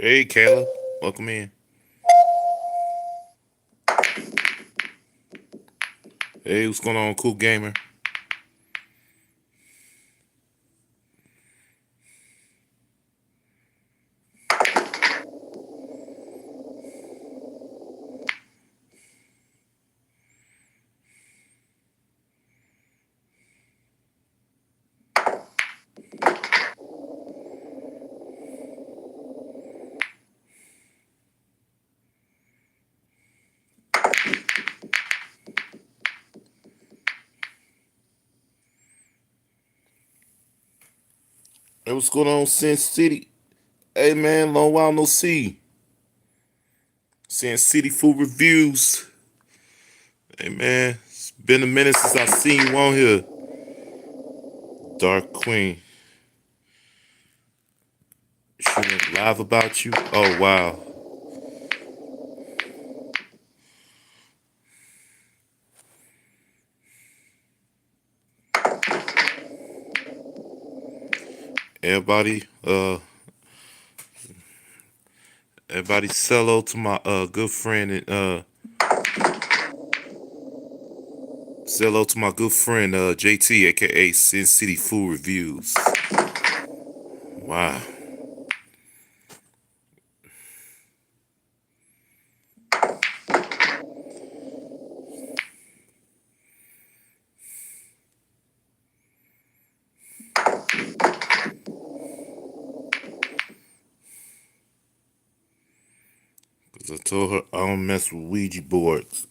Hey, Kayla. Welcome in. Hey, what's going on, cool gamer? Hey, what's going on, Sin City? Hey, man, long while no see. Sin City Food Reviews. Hey, man, it's been a minute since I seen you on here. Dark Queen. She went live about you? Oh, wow. Everybody, everybody say hello to my good friend and say hello to my good friend JT, aka Sin City Food Reviews. Wow. Cause I told her I don't mess with Ouija boards.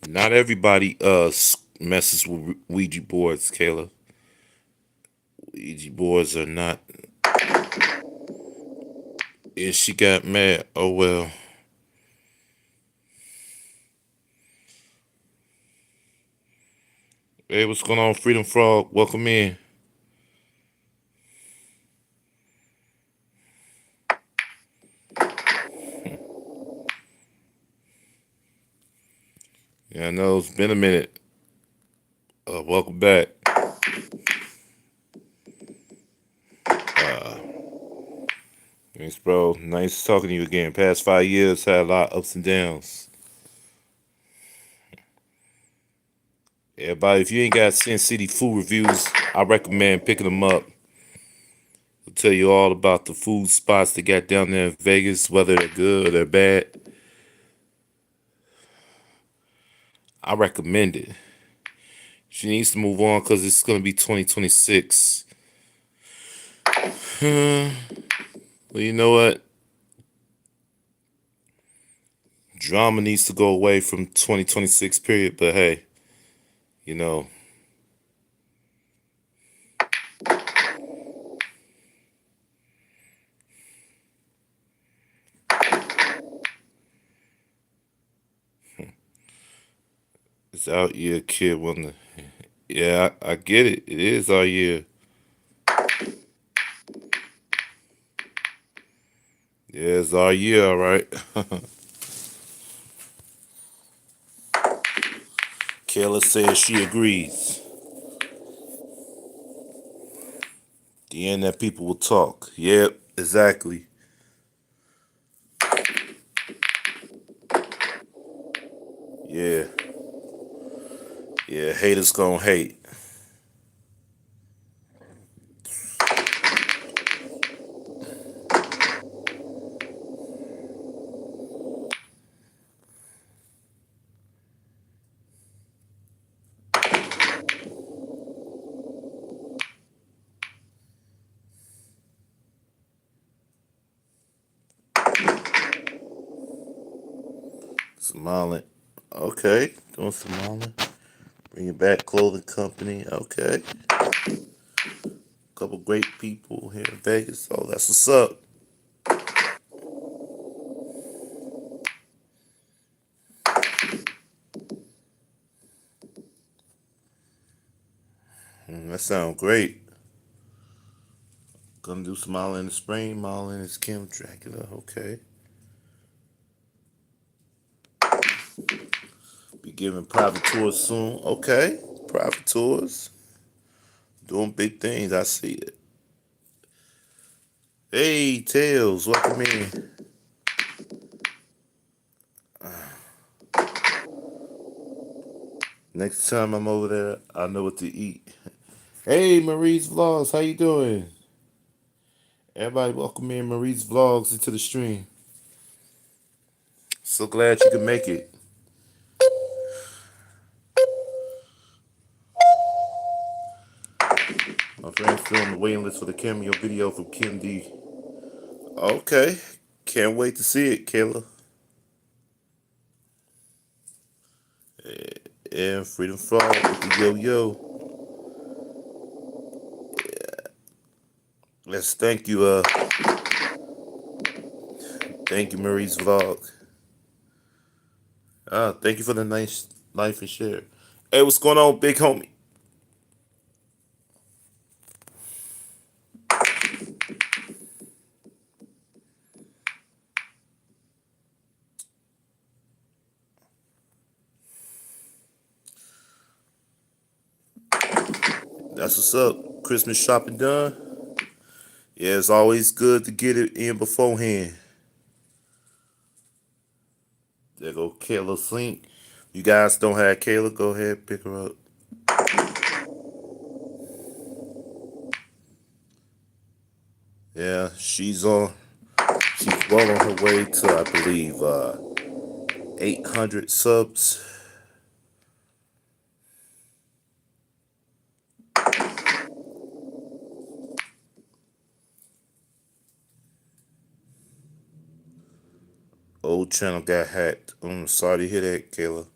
Not everybody messes with Ouija boards, Kayla. Ouija boards are not. And she got mad. Oh well. Hey, what's going on, Freedom Frog? Welcome in. Yeah, I know it's been a minute. Welcome back. Thanks, bro. Nice talking to you again. Past 5 years had a lot of ups and downs. Everybody, if you ain't got Sin City food reviews, I recommend picking them up. I'll tell you all about the food spots they got down there in Vegas, whether they're good or they're bad. I recommend it. She needs to move on because it's going to be 2026. Well, you know what? Drama needs to go away from 2026, period. But hey, you know, it's our year, kid. Yeah, I get it. It is our year. Yeah, it's our year, all right. Kayla says she agrees. The end that people will talk. Yep, exactly. Yeah, yeah. Haters gonna hate. Smiling. Okay, doing smiling. Bringing back clothing company. Okay. Couple great people here in Vegas. Oh, that's what's up. That sounds great. Gonna do Smiling in the Spring. Marlin is Kim Dracula. Okay. Be giving private tours soon. Okay. Private tours. Doing big things. I see it. Hey, Tails, welcome in. Next time I'm over there, I know what to eat. Hey, Marie's Vlogs, how you doing? Everybody, welcome in Marie's Vlogs into the stream. So glad you could make it. My friend's still on the waiting list for the cameo video from Kim D. Okay, can't wait to see it, Kayla. And Freedom Frog with the yo-yo. Let's thank you, Marie's Vlog. Thank you for the nice life and share. Hey, what's going on, big homie? That's what's up. Christmas shopping done? Yeah, it's always good to get it in beforehand. There go Kayla Sink. You guys don't have Kayla, go ahead, pick her up. Yeah, she's well on her way to, I believe, 800 subs. Old channel got hacked. I'm sorry to hear that, Kayla.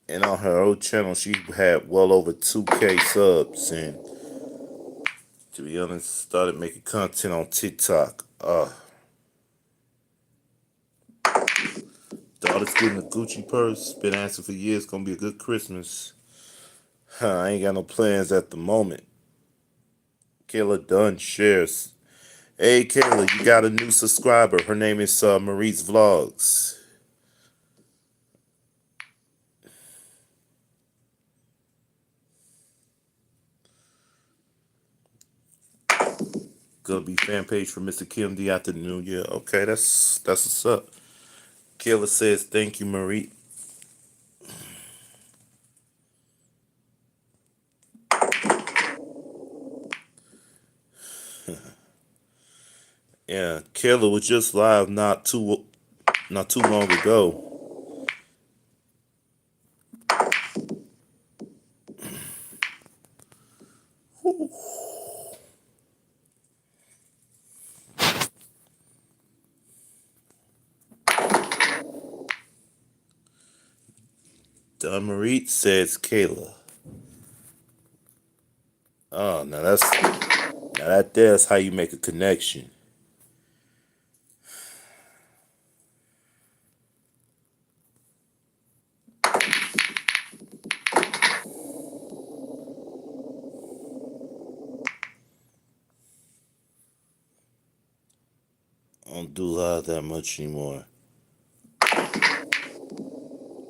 And on her old channel, she had well over 2K subs. And to be honest, started making content on TikTok. Daughter's getting a Gucci purse. Been asking for years. Gonna be a good Christmas. I ain't got no plans at the moment. Kayla Dunn shares. Hey Kayla, you got a new subscriber. Her name is Marie's Vlogs. Gonna be fan page for Mr. Kim D after the new year. Okay, that's what's up. Kayla says thank you, Marie. Yeah, Kayla was just live not too long ago. Don Marie says Kayla. Oh, now that there's how you make a connection. I don't do live that much anymore.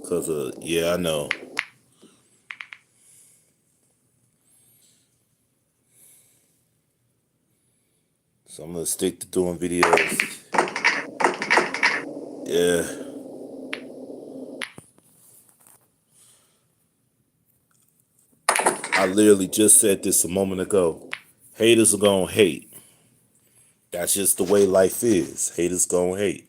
Cause yeah, I know. So I'm gonna stick to doing videos. Yeah. I literally just said this a moment ago. Haters are gonna hate. That's just the way life is. Haters gonna hate.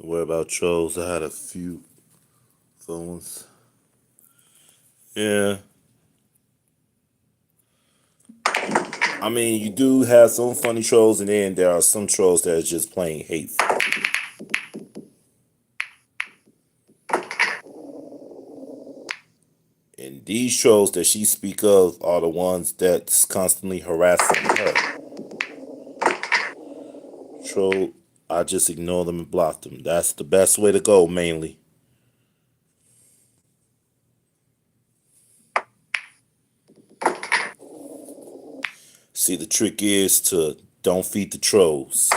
Don't worry about trolls. I had a few phones. Yeah. I mean, you do have some funny trolls, and then there are some trolls that are just plain hateful. And these trolls that she speak of are the ones that's constantly harassing her. troll, I just ignore them and block them. That's the best way to go, mainly. See, the trick is to don't feed the trolls.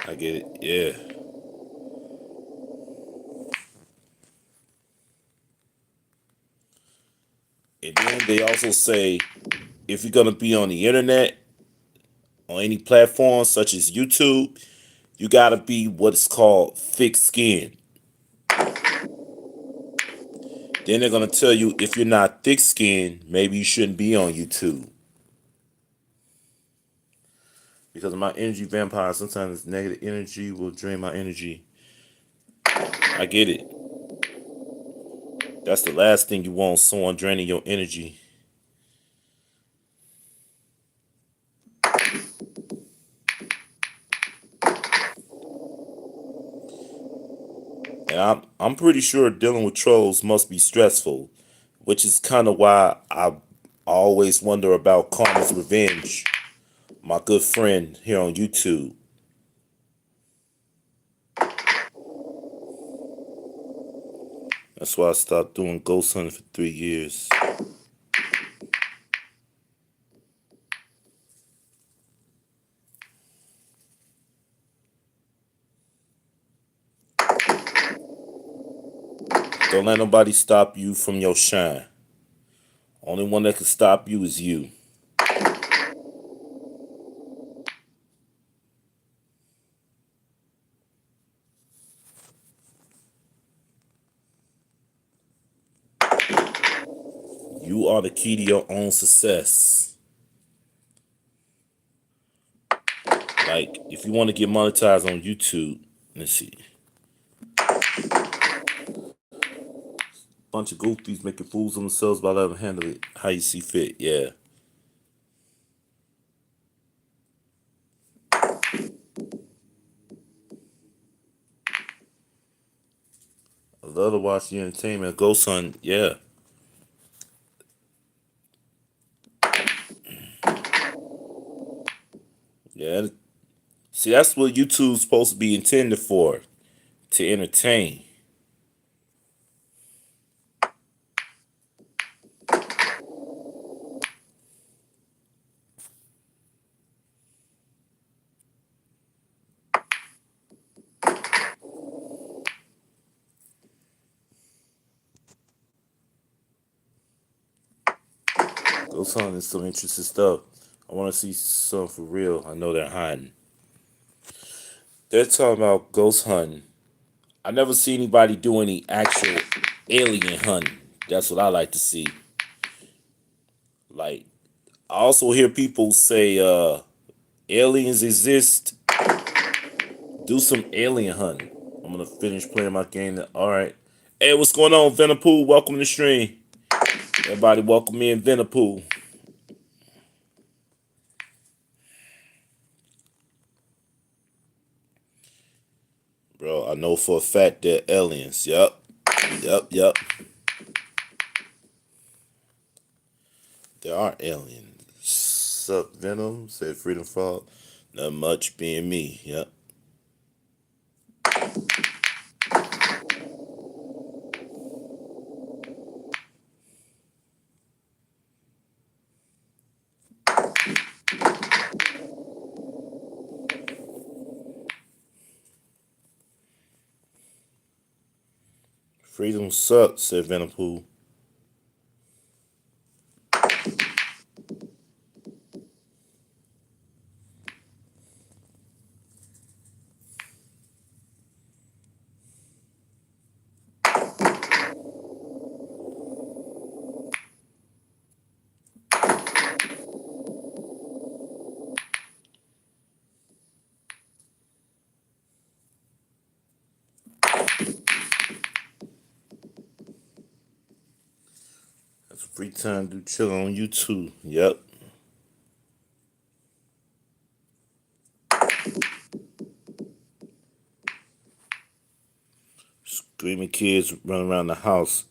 I get it, yeah. And then they also say if you're gonna be on the internet, on any platform such as YouTube, you gotta be what's called thick-skinned. Then they're gonna tell you if you're not thick-skinned, maybe you shouldn't be on YouTube. Because of my energy vampire, sometimes negative energy will drain my energy. I get it. That's the last thing you want, someone draining your energy. And I'm pretty sure dealing with trolls must be stressful, which is kind of why I always wonder about Karma's Revenge, my good friend here on YouTube. That's why I stopped doing ghost hunting for 3 years. Don't let nobody stop you from your shine. Only one that can stop you is you. You are the key to your own success. Like, if you want to get monetized on YouTube, let's see. Bunch of goofies making fools of themselves by letting them handle it how you see fit. Yeah. I love to watch the entertainment. Ghost hunt, yeah. Yeah. See, that's what YouTube's supposed to be intended for, to entertain. Ghost hunting is some interesting stuff. I want to see some for real. I know they're hiding. They're talking about ghost hunting. I never see anybody do any actual alien hunting. That's what I like to see. Like, I also hear people say aliens exist. Do some alien hunting. I'm gonna finish playing my game. All right. Hey, what's going on, Venapool? Welcome to the stream. Everybody, welcome me in Venapool. Bro, I know for a fact they're aliens. Yep. Yep. There are aliens. Sup, Venom? Said Freedom Frog. Not much being me. Yep. Freedom sucks, said Venompool. That's free time to chill on YouTube. Yep. Screaming kids running around the house.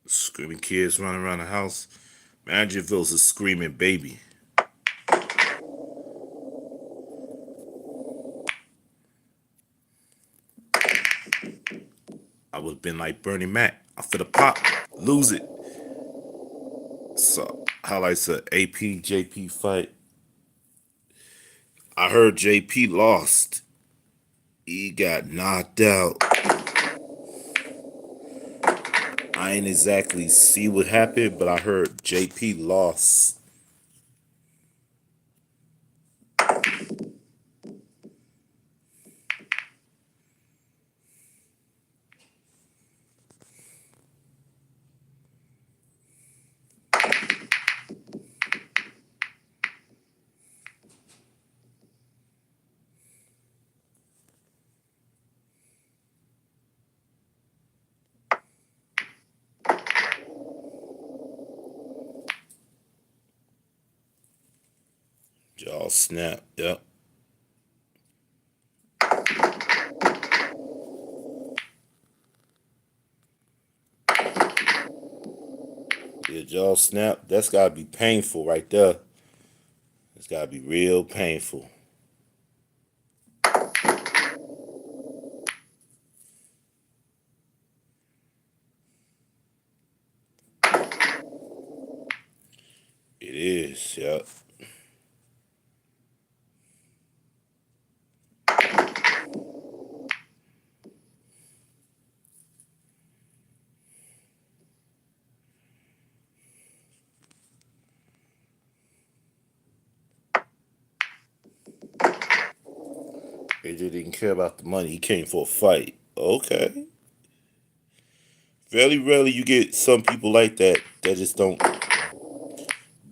Screaming kids running around the house. Imagine if it was a screaming baby. I would have been like Bernie Mac. I for the pop, lose it. So highlights a AP JP fight. I heard JP lost. He got knocked out. I ain't exactly see what happened, but I heard JP lost. Jaw snap. Yep. Yeah, jaw snap. That's gotta be painful right there. It's gotta be real painful. It is. Yep. AJ didn't care about the money. He came for a fight. Okay. Very rarely you get some people like that that just don't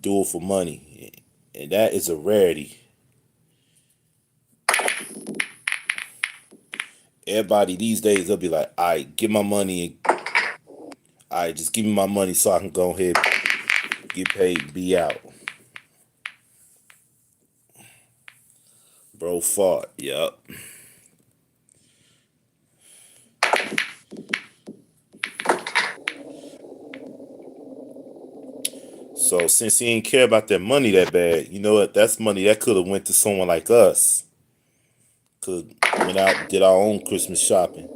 do it for money. And that is a rarity. Everybody these days they'll be like, all right, give my money. All right, just give me my money so I can go ahead, get paid, and be out. Bro fought. Yup. So since he didn't care about that money that bad, you know what? That's money that could have went to someone like us. Could went out, did our own Christmas shopping.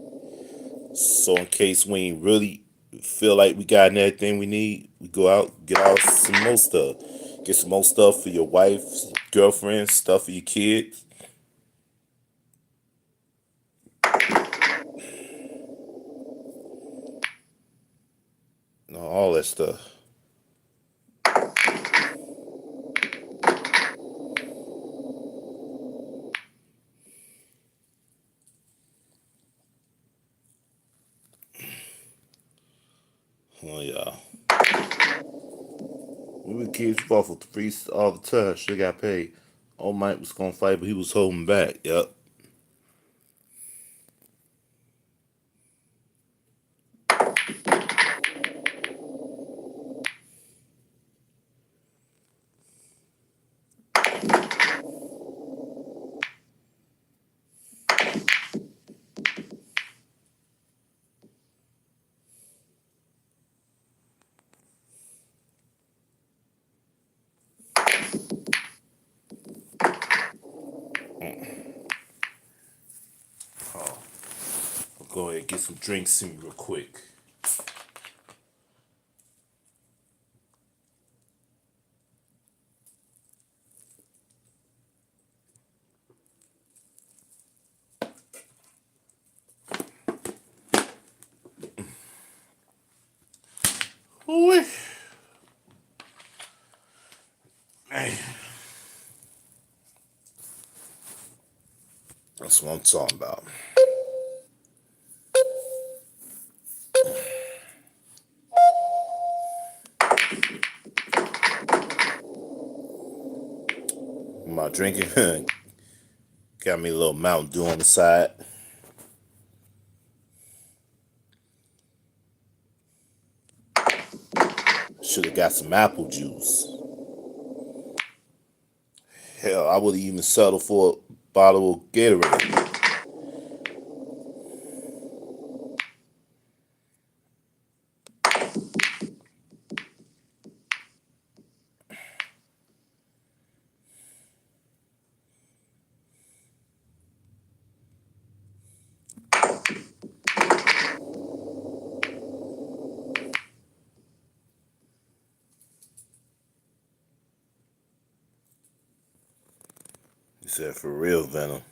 So in case we ain't really feel like we got everything we need, we go out, get out some more stuff. Get some more stuff for your wife, girlfriend, stuff for your kids. All that stuff. Oh yeah. We were kids, we fought for free all the time. Should got paid. Old Mike was gonna fight, but he was holding back. Yep. I'll go ahead and get some drinks in real quick. Ooh, man. That's what I'm talking about. My drinking got me a little Mountain Dew on the side. Should have got some apple juice. Hell, I would have even settled for a bottle of Gatorade. He said, for real, Venom.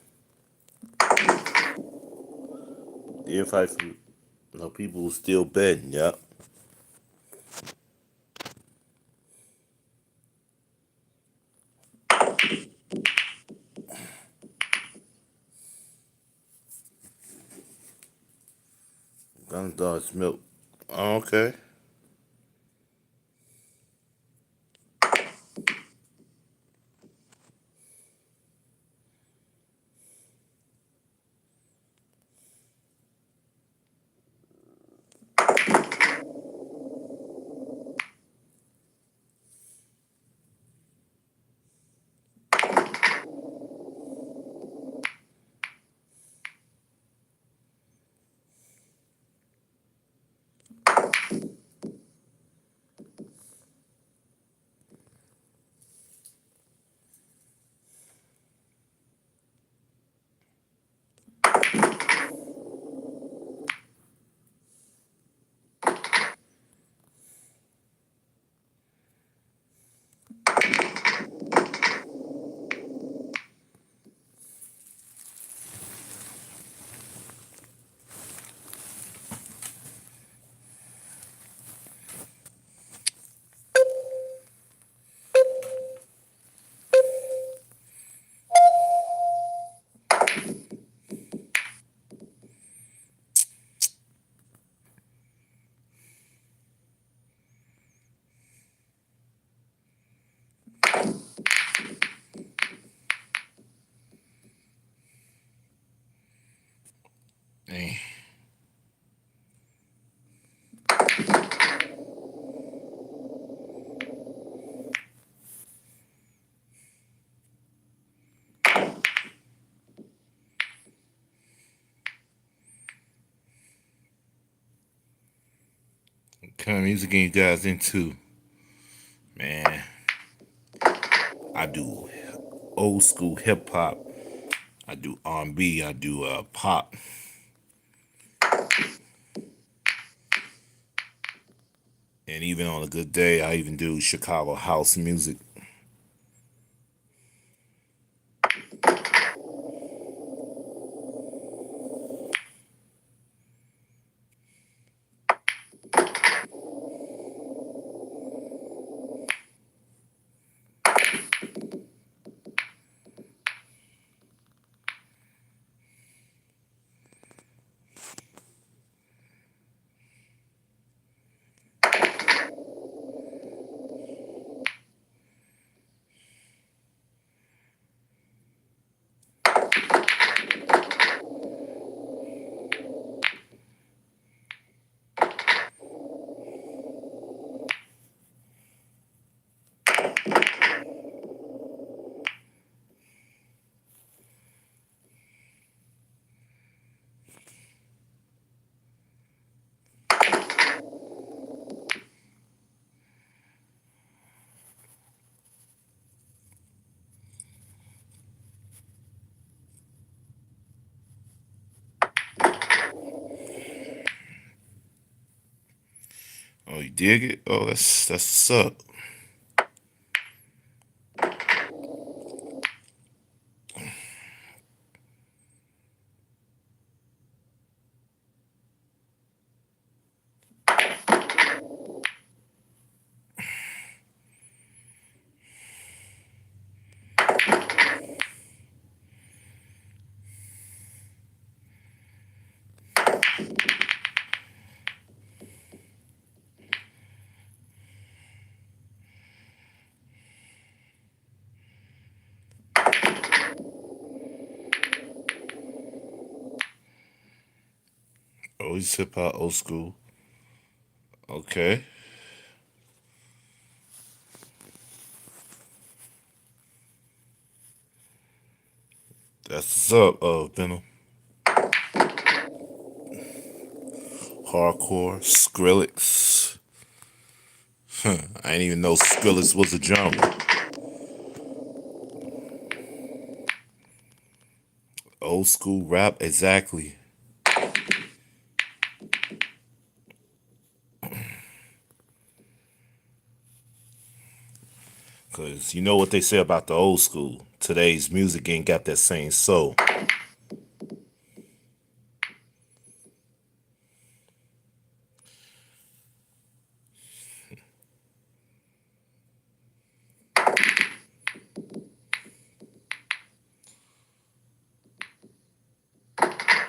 If I, no, people were still betting, yep. Gundar's milk. Oh, okay. Dang. What kind of music are you guys into? Man, I do old school hip hop. I do R&B. I do pop. And even on a good day, I even do Chicago house music. Oh, you dig it? Oh, that's what's up. Always hip hop, old school. Okay. That's what's up, Venom. Hardcore, Skrillex. I didn't even know Skrillex was a genre. Old school rap, exactly. Cause you know what they say about the old school. Today's music ain't got that same soul.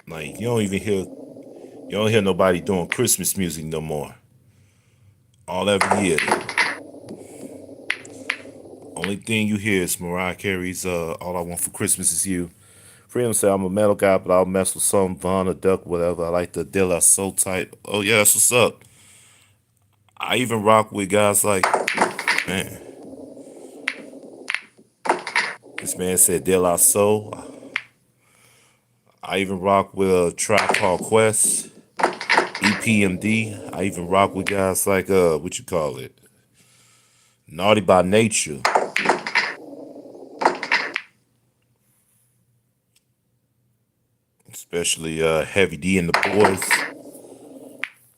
Like you don't hear nobody doing Christmas music no more. All every year. Only thing you hear is Mariah Carey's All I Want for Christmas Is You. Freedom say I'm a metal guy, but I'll mess with some Von or Duck, whatever. I like the De La Soul type. Oh yeah, that's what's up. I even rock with guys like, man, this man said De La Soul. I even rock with a Tribe Called Quest, EPMD. I even rock with guys like what you call it, Naughty by Nature, especially Heavy D and the Boys.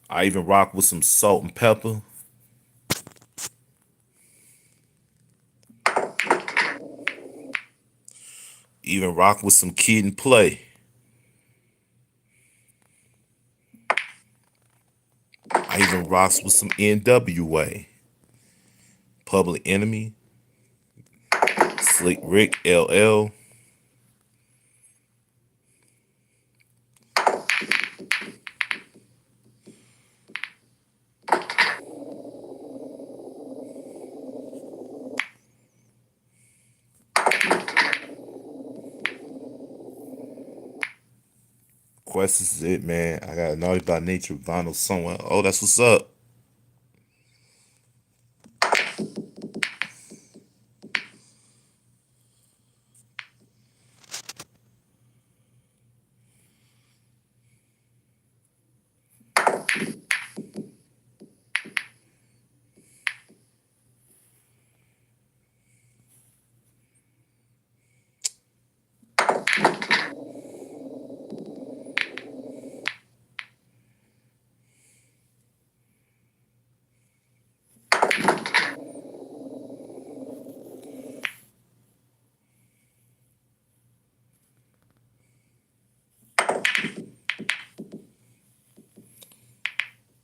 I even rock with some Salt and Pepper. Even rock with some Kid and Play. I even rocks with some NWA, Public Enemy, Slick Rick LL. Quest is it, man. I got a Naughty by Nature vinyl somewhere. Oh, that's what's up.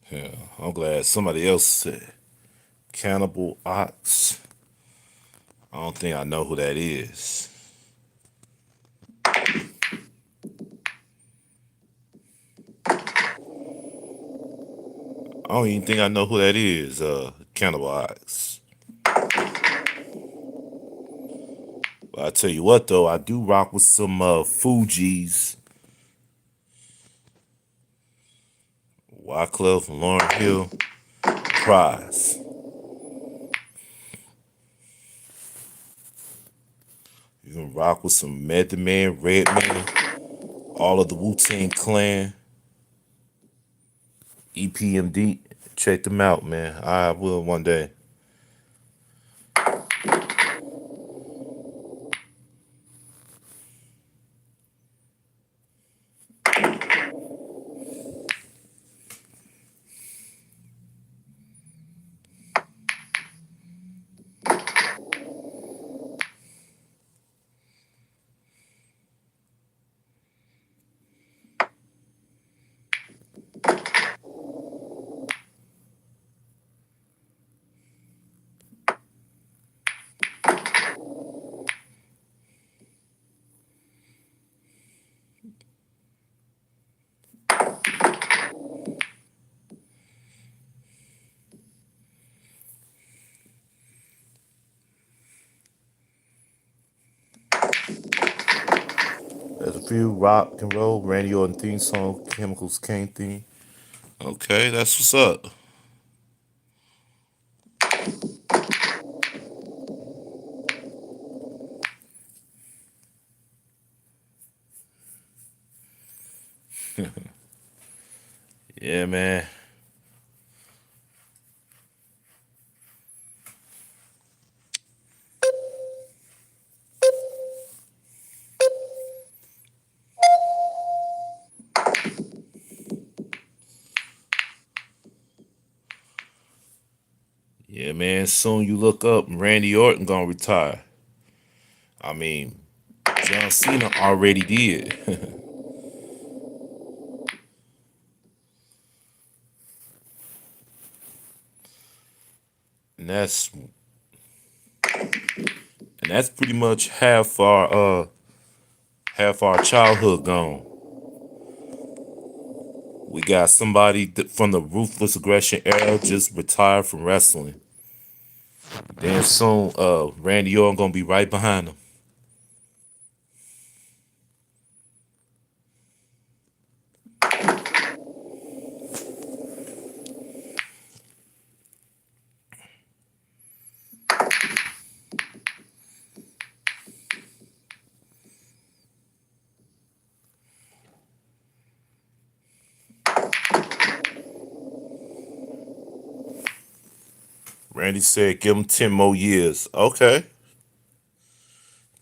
Yeah, I'm glad somebody else said Cannibal Ox. I don't think I know who that is. I don't even think I know who that is. Cannibal Ox. But I tell you what, though, I do rock with some Fugees, Wyclef, Lauren Hill, Prize. You can rock with some Method Man, Redman, all of the Wu-Tang Clan, EPMD. Check them out, man. I will one day. There's a few rock and roll, Randy Orton theme song, Chemicals Kane theme. Okay, that's what's up. Yeah, man. Yeah, man. Soon you look up, and Randy Orton gonna retire. I mean, John Cena already did. and that's pretty much half our childhood gone. We got somebody from the ruthless aggression era just retired from wrestling. Then soon, Randy Orton gonna be right behind him. Randy said, "Give him 10 more years." Okay,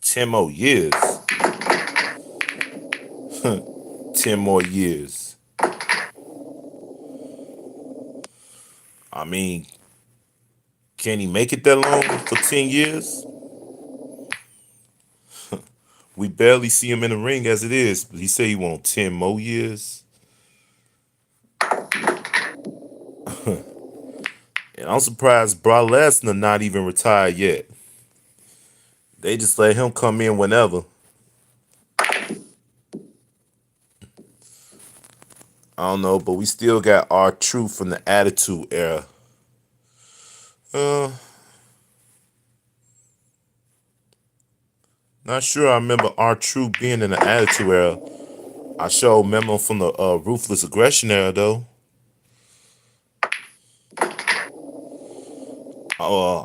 10 more years. 10 more years. I mean, can he make it that long for 10 years? We barely see him in the ring as it is. But he said he want 10 more years, and I'm surprised Brock Lesnar not even retired yet. They just let him come in whenever. I don't know, but we still got our truth from the Attitude Era. Uh, Not sure I remember our truth being in the Attitude Era. I sure remember him from the Ruthless Aggression Era though.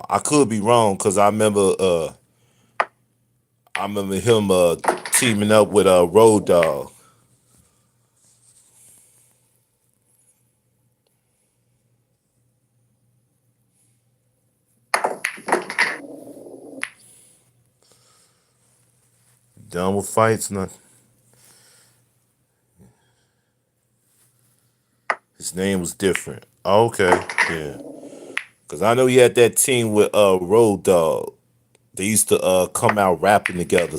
I could be wrong because I remember him teaming up with Road Dogg. Done with fights, now. His name was different. Okay, yeah. Cause I know he had that team with Road Dogg. They used to come out rapping together.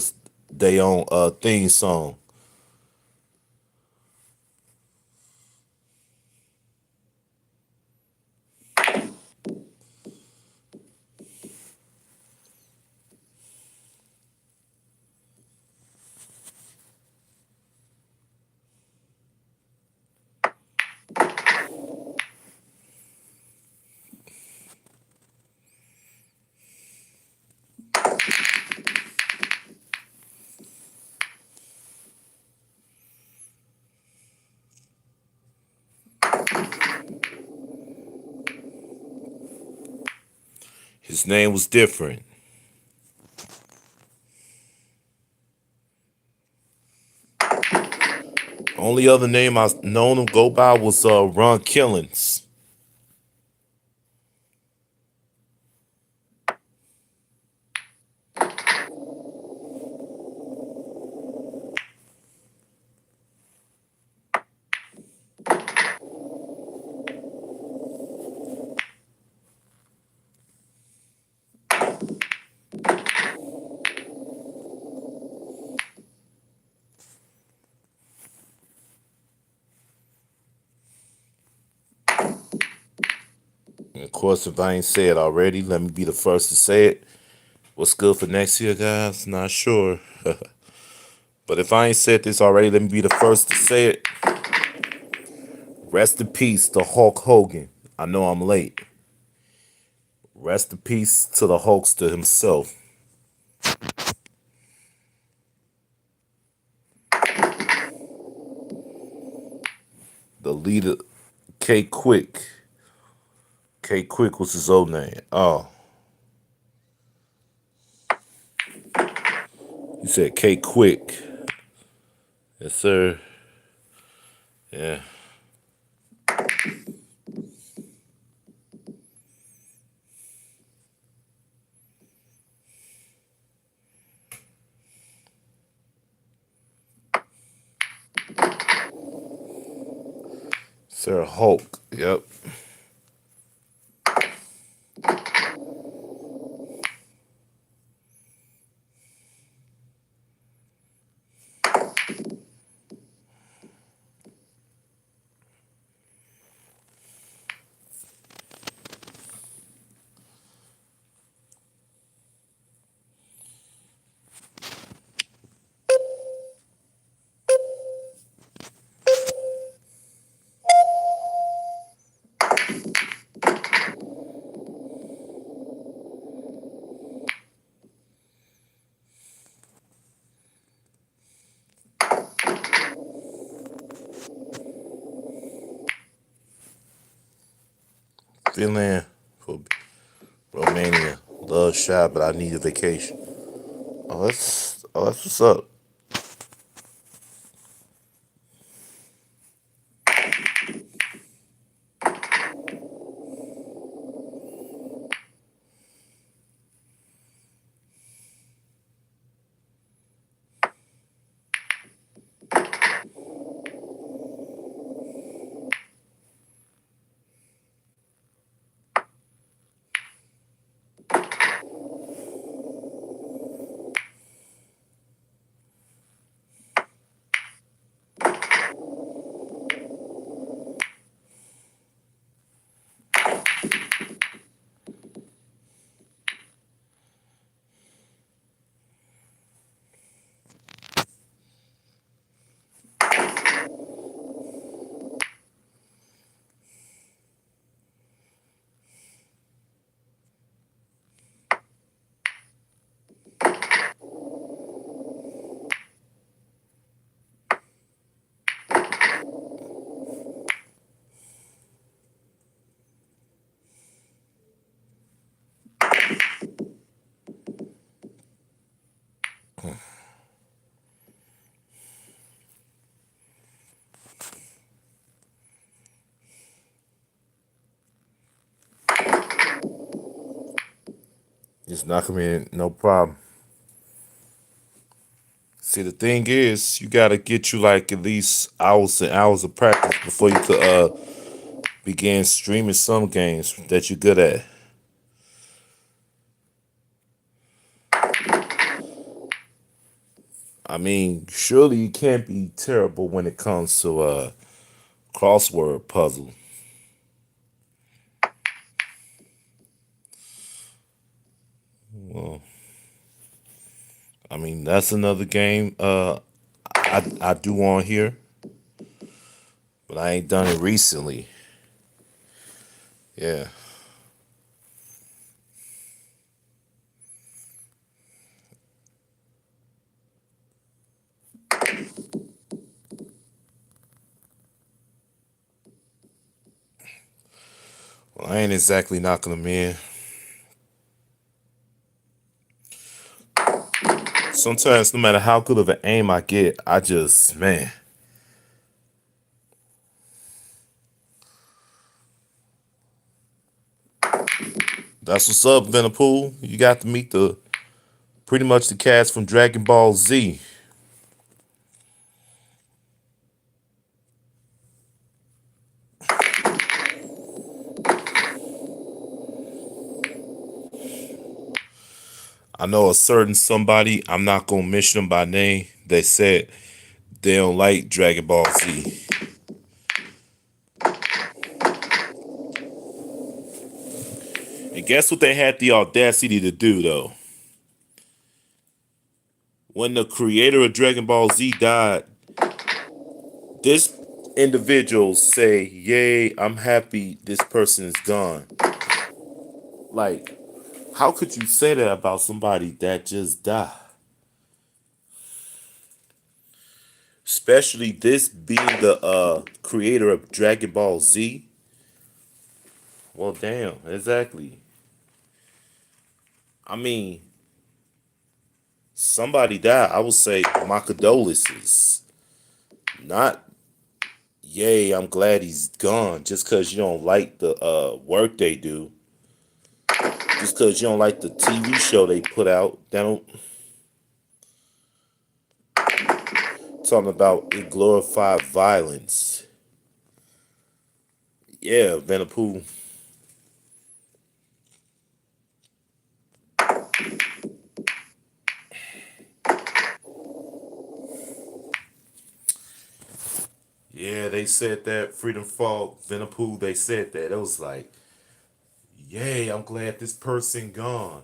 They own theme song. His name was different. Only other name I known him go by was Ron Killings. And of course, if I ain't say it already, let me be the first to say it. What's good for next year, guys? Not sure. But if I ain't said this already, let me be the first to say it. Rest in peace to Hulk Hogan. I know I'm late. Rest in peace to the Hulkster himself. The leader K Quick. K Quick was his old name. Oh, he said K Quick. Yes, sir. Yeah. Sir Hulk. Yep. Finland for Romania. Love shot, but I need a vacation. That's what's up. Just knock him in, no problem. See, the thing is, you gotta get you like at least hours and hours of practice before you could begin streaming some games that you're good at. I mean, surely you can't be terrible when it comes to crossword puzzle. Well, I mean that's another game I do on here, but I ain't done it recently. Yeah. Well, I ain't exactly knocking them in. Sometimes, no matter how good of an aim I get, I just, man, that's what's up, Venapool. You got to meet the pretty much the cast from Dragon Ball Z. I know a certain somebody, I'm not gonna mention them by name, they said they don't like Dragon Ball Z. And guess what they had the audacity to do though? When the creator of Dragon Ball Z died, this individual say, "Yay, I'm happy this person is gone." Like, how could you say that about somebody that just died? Especially this being the creator of Dragon Ball Z. Well, damn, exactly. I mean, somebody died. I would say my condolences. Not, yay, I'm glad he's gone. Just because you don't like the work they do. Just because you don't like the TV show they put out. They don't. Talking about it glorified violence. Yeah, Vanderpool. Yeah, they said that. Freedom Fall, Vanderpool, they said that. It was like, yay, I'm glad this person gone.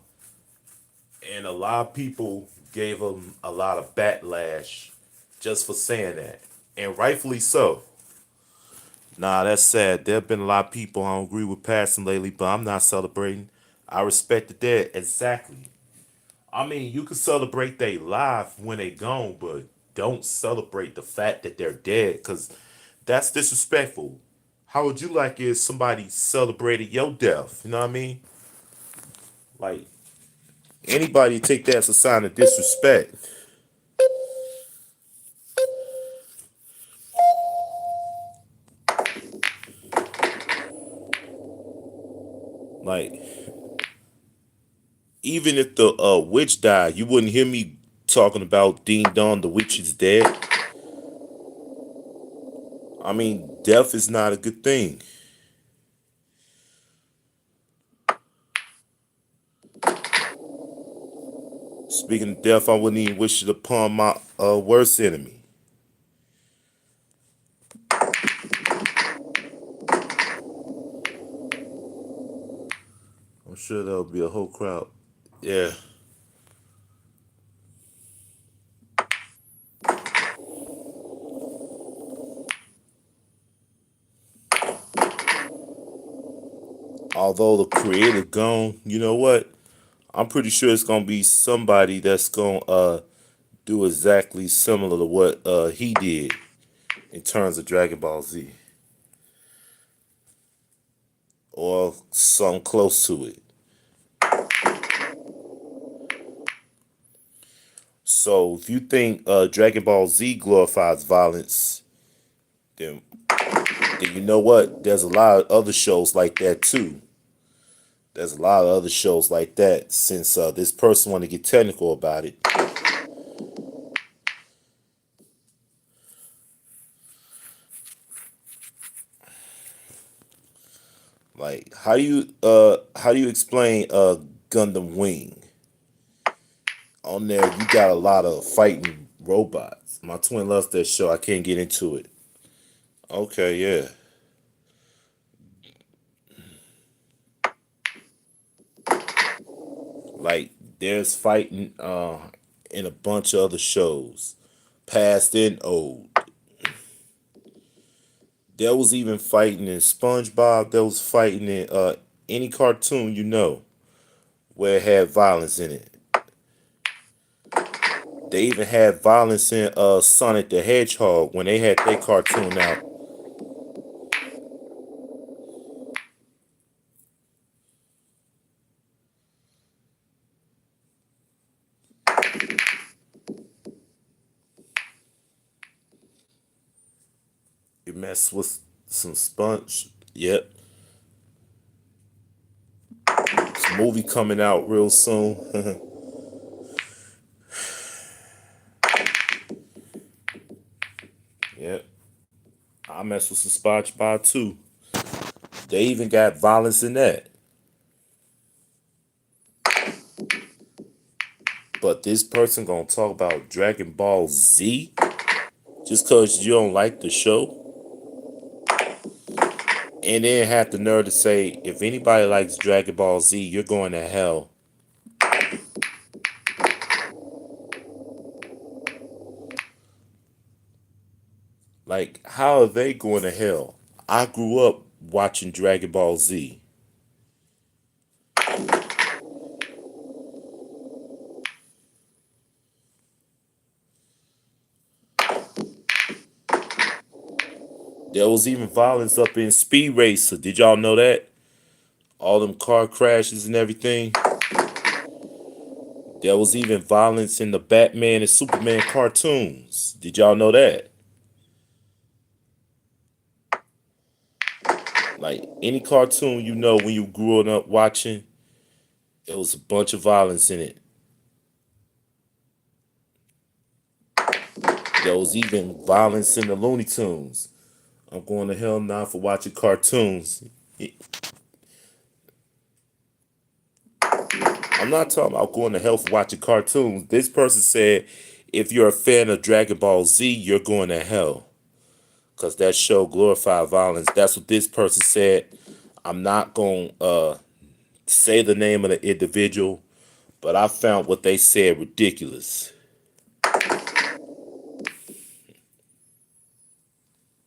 And a lot of people gave him a lot of backlash just for saying that. And rightfully so. Nah, that's sad. There have been a lot of people I don't agree with passing lately, but I'm not celebrating. I respect the dead. Exactly. I mean, you can celebrate they live when they gone, but don't celebrate the fact that they're dead, because that's disrespectful. How would you like it if somebody celebrated your death? You know what I mean? Like, anybody take that as a sign of disrespect. Like, even if the witch died, you wouldn't hear me talking about Ding Dong, the witch is dead. I mean, death is not a good thing. Speaking of death, I wouldn't even wish it upon my worst enemy. I'm sure there'll be a whole crowd. Yeah. Although the creator gone, you know what? I'm pretty sure it's gonna be somebody that's gonna do exactly similar to what he did in terms of Dragon Ball Z, or something close to it. So if you think Dragon Ball Z glorifies violence, then you know what? There's a lot of other shows like that too. There's a lot of other shows like that. Since this person want to get technical about it, like how do you explain Gundam Wing? On there, you got a lot of fighting robots. My twin loves that show. I can't get into it. Okay, yeah. Like there's fighting in a bunch of other shows, past and old. There was even fighting in SpongeBob. There was fighting in any cartoon you know where it had violence in it. They even had violence in Sonic the Hedgehog when they had their cartoon out. You mess with some sponge. Yep. It's a movie coming out real soon. Yep. I mess with some SpongeBob too. They even got violence in that. But this person gonna talk about Dragon Ball Z just cause you don't like the show, and then have the nerve to say if anybody likes Dragon Ball Z, you're going to hell. Like, how are they going to hell? I grew up watching Dragon Ball Z. There was even violence up in Speed Racer. Did y'all know that? all them car crashes and everything. There was even violence in the Batman and Superman cartoons. Did y'all know that? Like any cartoon you know when you grew up watching, there was a bunch of violence in it. There was even violence in the Looney Tunes. I'm going to hell now for watching cartoons. I'm not talking about going to hell for watching cartoons. This person said if you're a fan of Dragon Ball Z, you're going to hell. Because that show glorified violence. That's what this person said. I'm not going to say the name of the individual, but I found what they said ridiculous.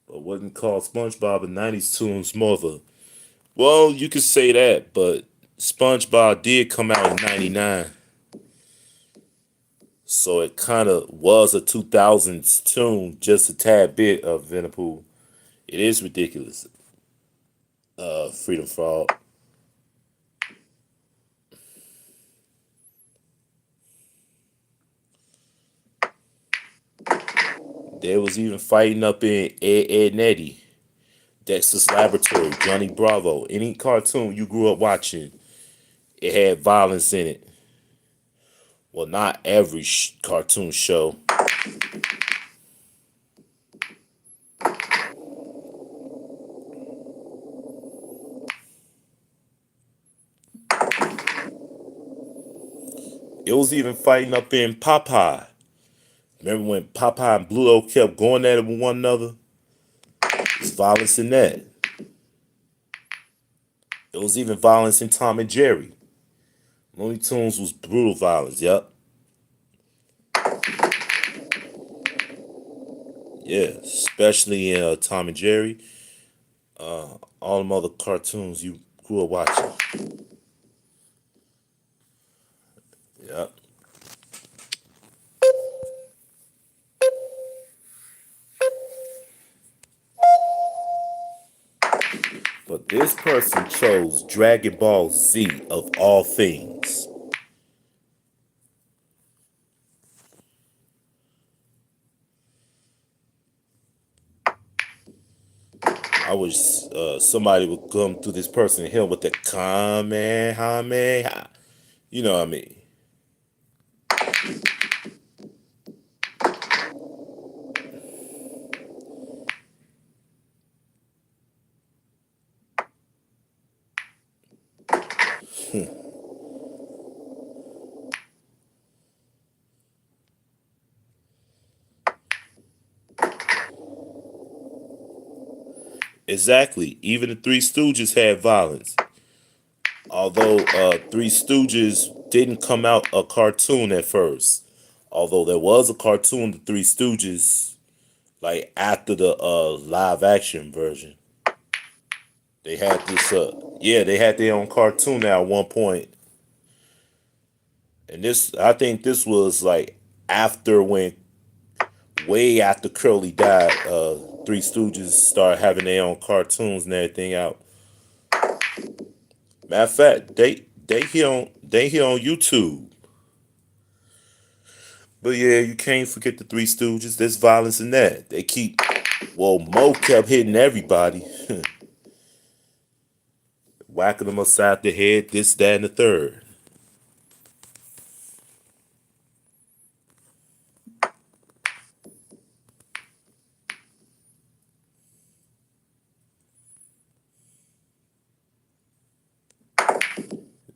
But wouldn't call SpongeBob a 90s tunes mother. Well, you could say that, but SpongeBob did come out in 99. So it kind of was a 2000s tune, just a tad bit of Venapool. It is ridiculous. Freedom Frog. They was even fighting up in Ed Nettie, Dexter's Laboratory, Johnny Bravo. Any cartoon you grew up watching, it had violence in it. Well, not every cartoon show. It was even fighting up in Popeye. Remember when Popeye and Bluto kept going at it with one another? There's violence in that. There was even violence in Tom and Jerry. Looney Tunes was brutal violence, yep. Yeah, especially in Tom and Jerry. All them other cartoons you grew up watching. Yep. But this person chose Dragon Ball Z of all things. I wish somebody would come through this person here with the Kamehameha. You know what I mean? Exactly. Even the Three Stooges had violence. Although Three Stooges didn't come out a cartoon at first. Although there was a cartoon, the Three Stooges, like after the live action version. They had this yeah, they had their own cartoon now at one point. And this I think this was like after when way after Curly died, Three Stooges started having their own cartoons and everything out. Matter of fact, they here on YouTube. But yeah, you can't forget the Three Stooges. There's violence in that. They keep well, Mo kept hitting everybody, whacking them upside the head, this, that, and the third.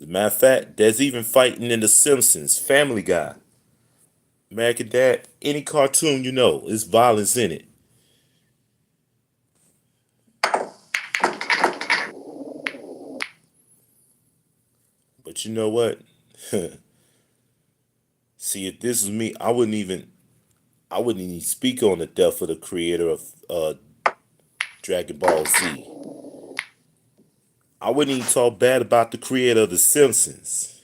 As a matter of fact, there's even fighting in The Simpsons, Family Guy, American Dad, any cartoon you know, there's violence in it. But you know what? See, if this was me, I wouldn't even speak on the death of the creator of Dragon Ball Z. I wouldn't even talk bad about the creator of The Simpsons.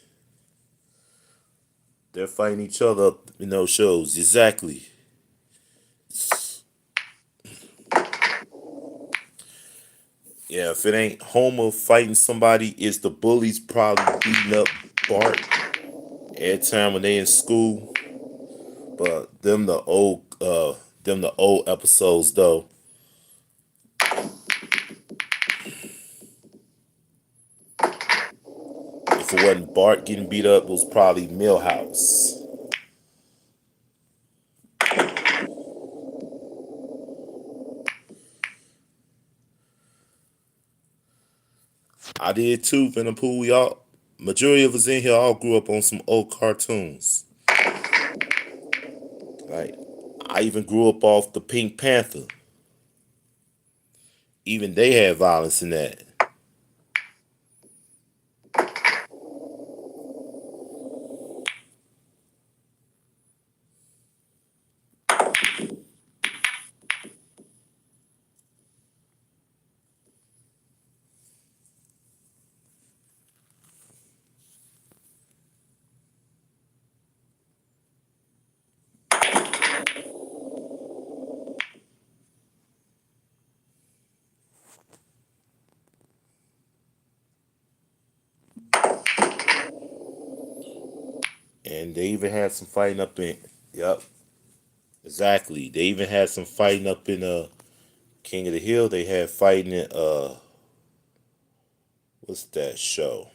They're fighting each other up in those shows. Exactly. Yeah, if it ain't Homer fighting somebody, it's the bullies probably beating up Bart every time when they in school. But them the old episodes though. If it wasn't Bart getting beat up, it was probably Millhouse. I did too, Pool. Y'all, majority of us in here all grew up on some old cartoons. Like, I even grew up off the Pink Panther. Even they had violence in that. And they even had some fighting up in, yep, exactly. They even had some fighting up in King of the Hill. They had fighting in what's that show?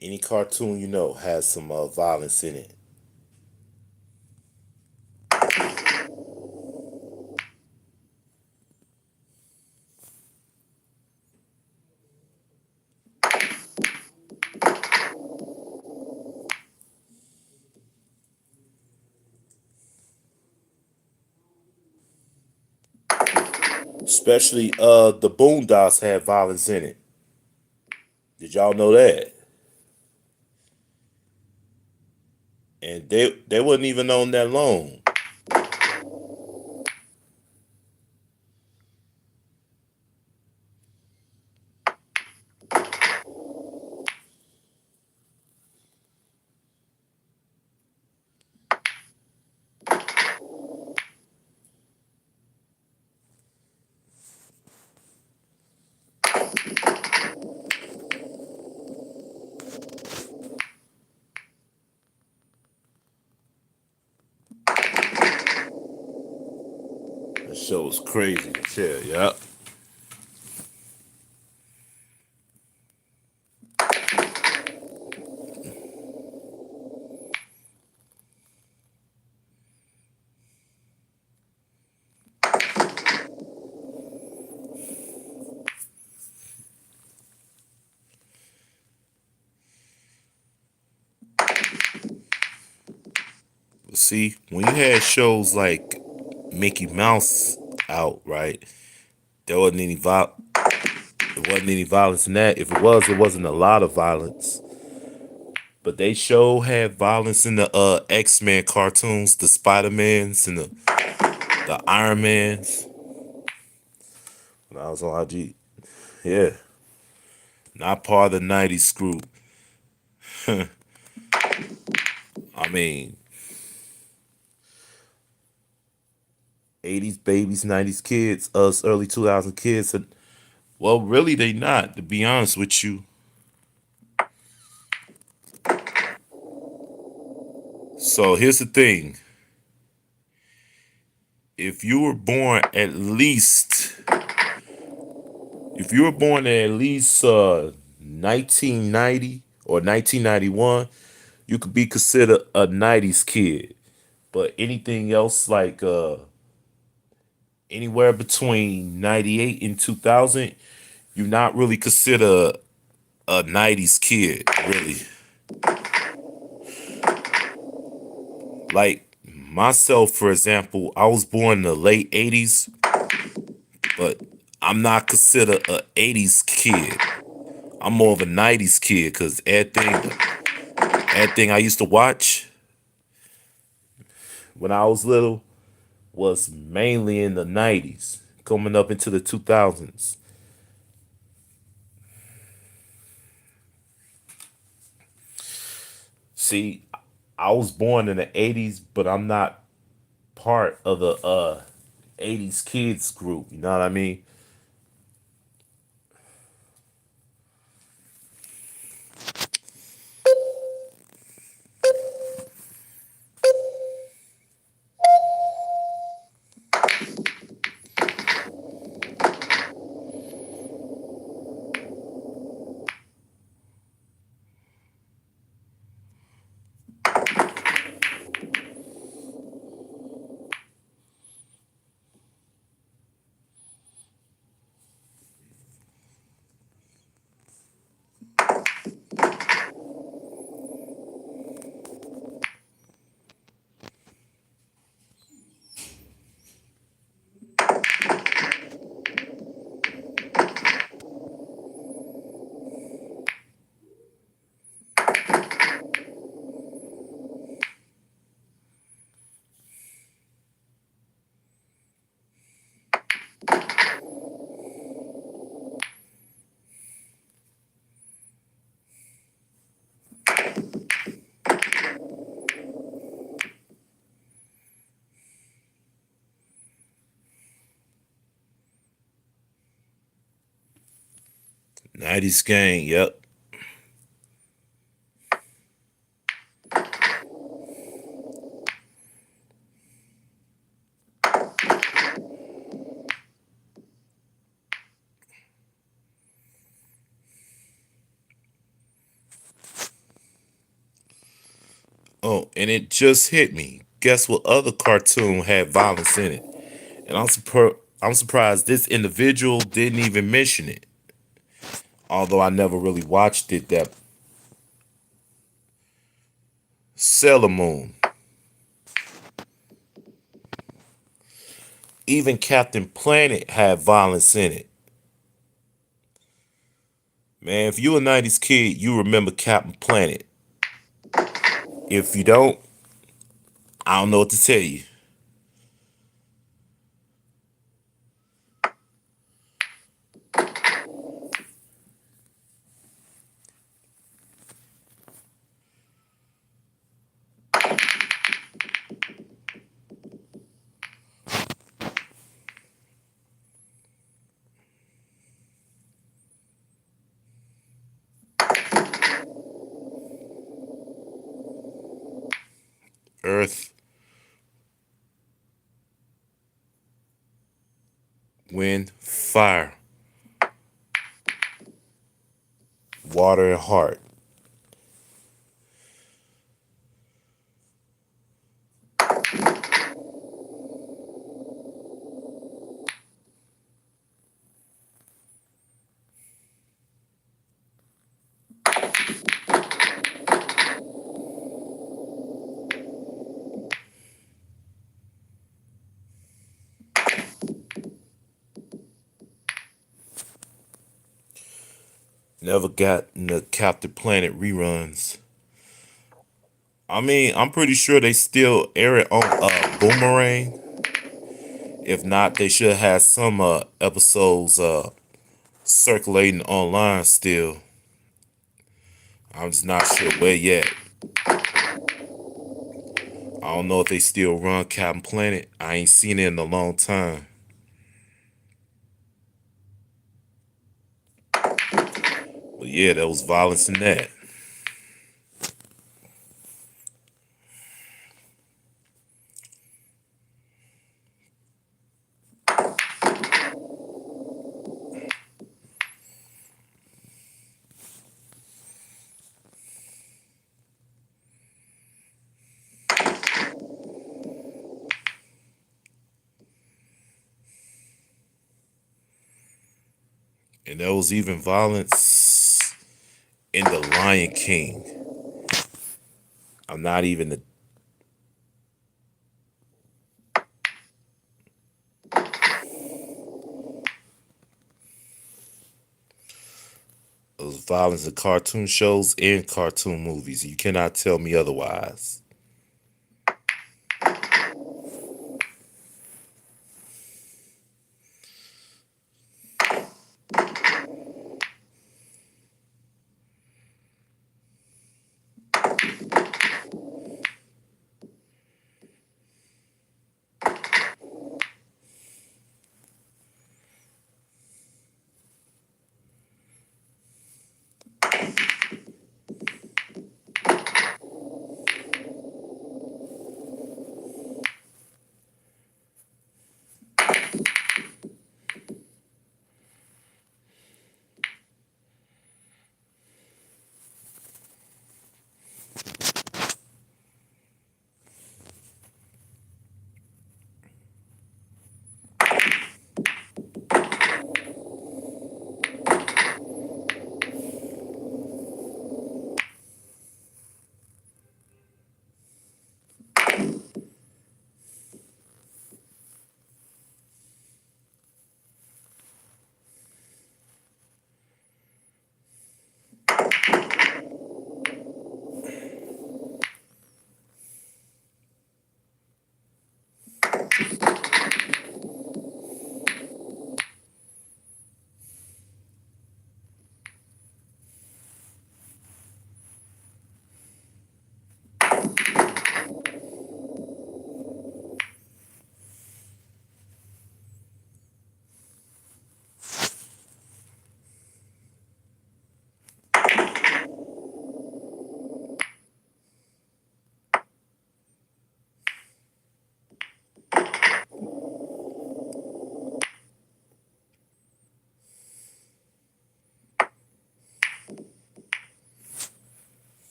Any cartoon you know has some violence in it. Especially the Boondocks had violence in it. Did y'all know that? And they wasn't even on that long. That show was crazy. Yeah, yep. See, when you had shows like Mickey Mouse out, right? There wasn't any there wasn't any violence in that. If it was, it wasn't a lot of violence. But they show had violence in the X-Men cartoons, the Spider-Mans and the Iron Mans. When I was on IG. Yeah. Not part of the 90s group. I mean, 80s babies, 90s kids, us early 2000 kids. Well, really, they not, to be honest with you. So here's the thing. If you were born at least, if you were born at least 1990 or 1991, you could be considered a 90s kid. But anything else like anywhere between 98 and 2000, you're not really considered a 90s kid, really. Like myself, for example, I was born in the late 80s, but I'm not considered a 80s kid. I'm more of a 90s kid because everything I used to watch when I was little was mainly in the 90s, coming up into the 2000s. See, I was born in the 80s, but I'm not part of the 80s kids group. You know what I mean? '90s gang, yep. Oh, and it just hit me. Guess what other cartoon had violence in it? And I'm surprised this individual didn't even mention it. Although I never really watched it. That Sailor Moon. Even Captain Planet had violence in it. Man, if you a 90s kid, you remember Captain Planet. If you don't, I don't know what to tell you. Earth, wind, fire, water, and heart. Never got the Captain Planet reruns. I mean, I'm pretty sure they still air it on Boomerang. If not, they should have some episodes circulating online still. I'm just not sure where yet. I don't know if they still run Captain Planet. I ain't seen it in a long time. But yeah, there was violence in that. And there was even violence in The Lion King. I'm not even the there was violence in cartoon shows and cartoon movies. You cannot tell me otherwise.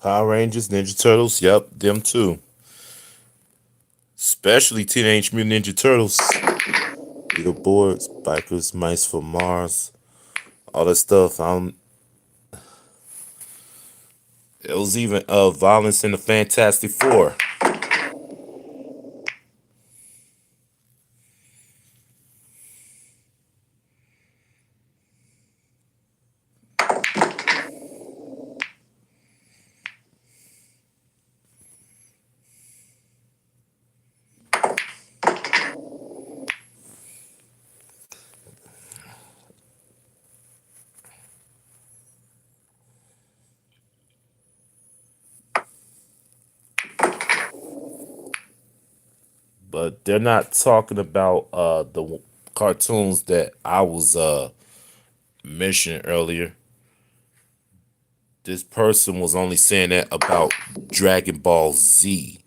Power Rangers, Ninja Turtles, yep, them too. Especially Teenage Mutant Ninja Turtles. Beetleborgs, Bikers, Mice from Mars, all that stuff. It was even violence in the Fantastic Four. But they're not talking about the cartoons that I was mentioning earlier. This person was only saying that about Dragon Ball Z.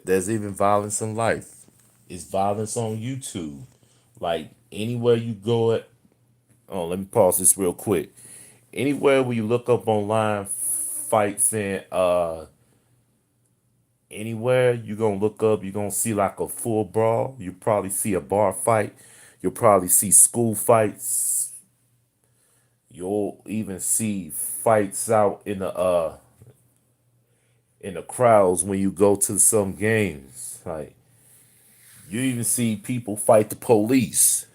There's even violence in life. It's violence on YouTube. Like anywhere you go at, oh, let me pause this real quick. Anywhere where you look up online fights and anywhere you gonna look up, you're gonna see like a full brawl. You probably see a bar fight. You'll probably see school fights. You'll even see fights out in the crowds when you go to some games. Like you even see people fight the police.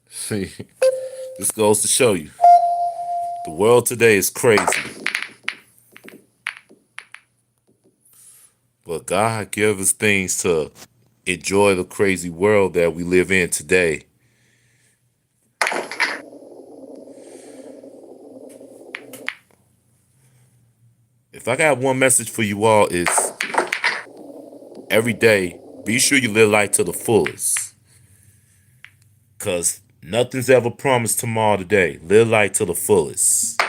See, this goes to show you the world today is crazy. But God give us things to enjoy the crazy world that we live in today. If I got one message for you all is every day, be sure you live life to the fullest. Cause nothing's ever promised tomorrow today. Live life to the fullest.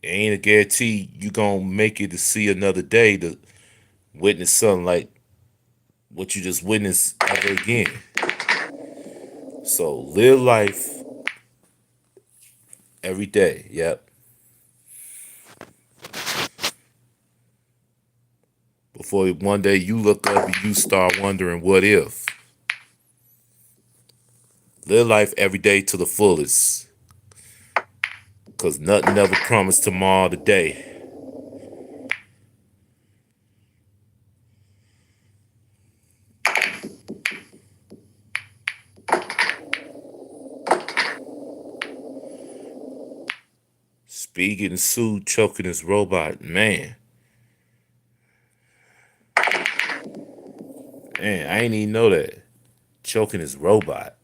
It ain't a guarantee you gonna make it to see another day to witness something like what you just witnessed ever again. So live life every day. Yep. Before one day you look up and you start wondering what if. Live life every day to the fullest. Cause nothing ever promised tomorrow today. Speed getting sued, choking his robot. Man, I ain't even know that. Choking his robot.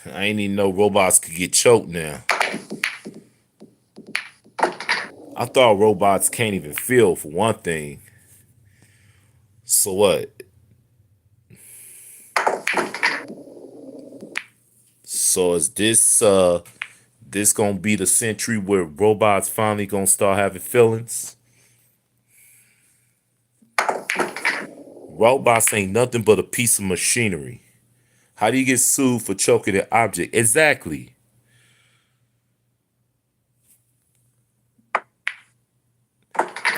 I ain't even know robots could get choked now. I thought robots can't even feel for one thing. So what? So is this gonna be the century where robots finally gonna start having feelings? Robots ain't nothing but a piece of machinery. How do you get sued for choking an object? Exactly.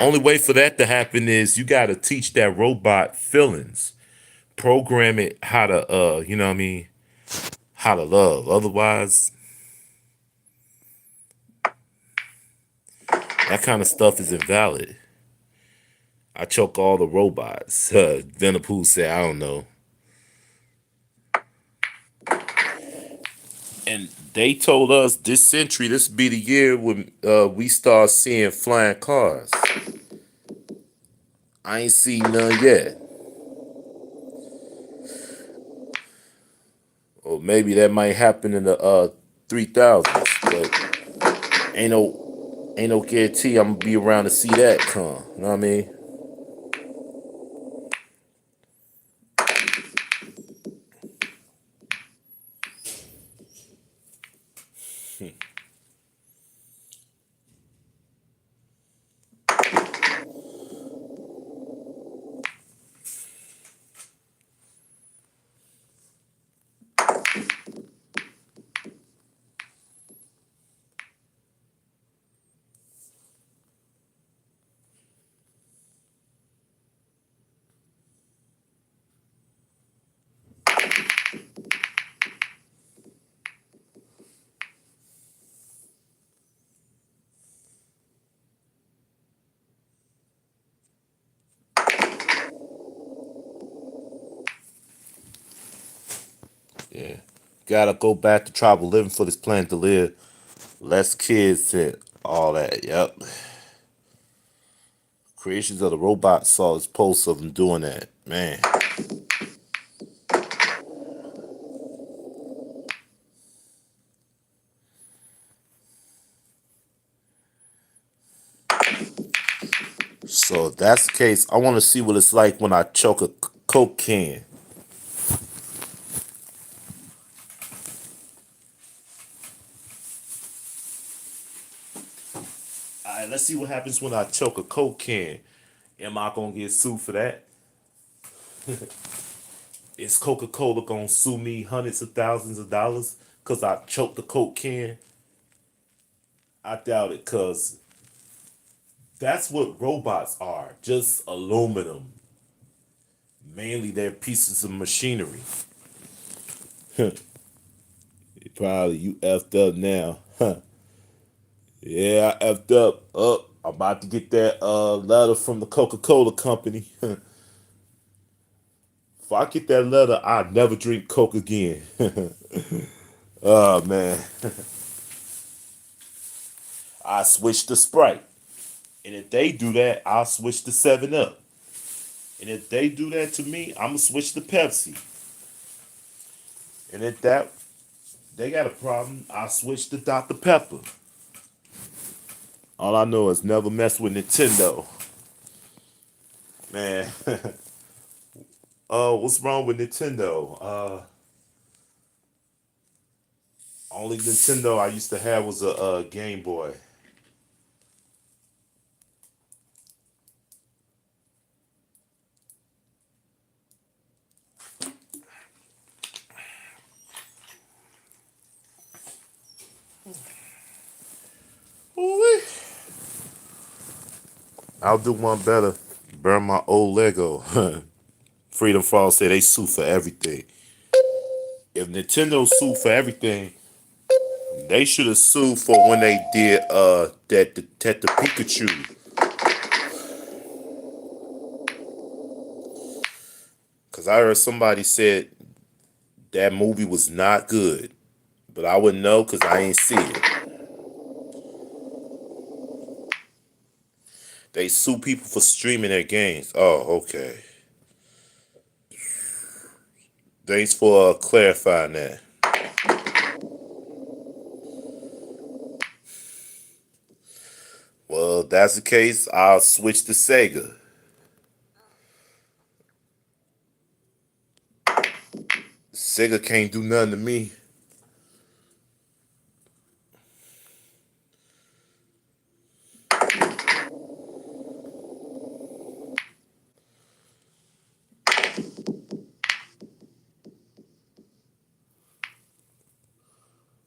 Only way for that to happen is you gotta teach that robot feelings. Program it how to you know what I mean, how to love. Otherwise, that kind of stuff is invalid. I choke all the robots. Venapool said, I don't know. And they told us this century, this be the year when we start seeing flying cars. I ain't seen none yet. Or maybe that might happen in the 3000s, but ain't no guarantee I'm gonna be around to see that come. You know what I mean? Yeah. Gotta go back to tribal living for this planet to live. Less kids and all that. Yep. Creations of the robot saw this post of them doing that. Man. So if that's the case, I want to see what it's like when I choke a Coke can. All right, let's see what happens when I choke a Coke can. Am I gonna get sued for that? Is Coca-Cola gonna sue me hundreds of thousands of dollars because I choked the Coke can? I doubt it, because that's what robots are. Just aluminum. Mainly they're pieces of machinery. Probably you effed up now. Huh. Yeah, I effed up. I'm about to get that letter from the Coca-Cola company. If I get that letter, I'll never drink Coke again. Oh man. I switch to Sprite. And if they do that, I'll switch to 7 Up. And if they do that to me, I'm gonna switch to Pepsi. And if that they got a problem, I'll switch to Dr. Pepper. All I know is never mess with Nintendo. Man. What's wrong with Nintendo? Only Nintendo I used to have was a Game Boy. Ooh-wee. I'll do one better. Burn my old Lego. Freedom Fall said they sue for everything. If Nintendo sued for everything, they should have sued for when they did that the Pikachu. Cause I heard somebody said that movie was not good, but I wouldn't know because I ain't see it. They sue people for streaming their games. Oh, okay. Thanks for clarifying that. Well, if that's the case, I'll switch to Sega. Sega can't do nothing to me.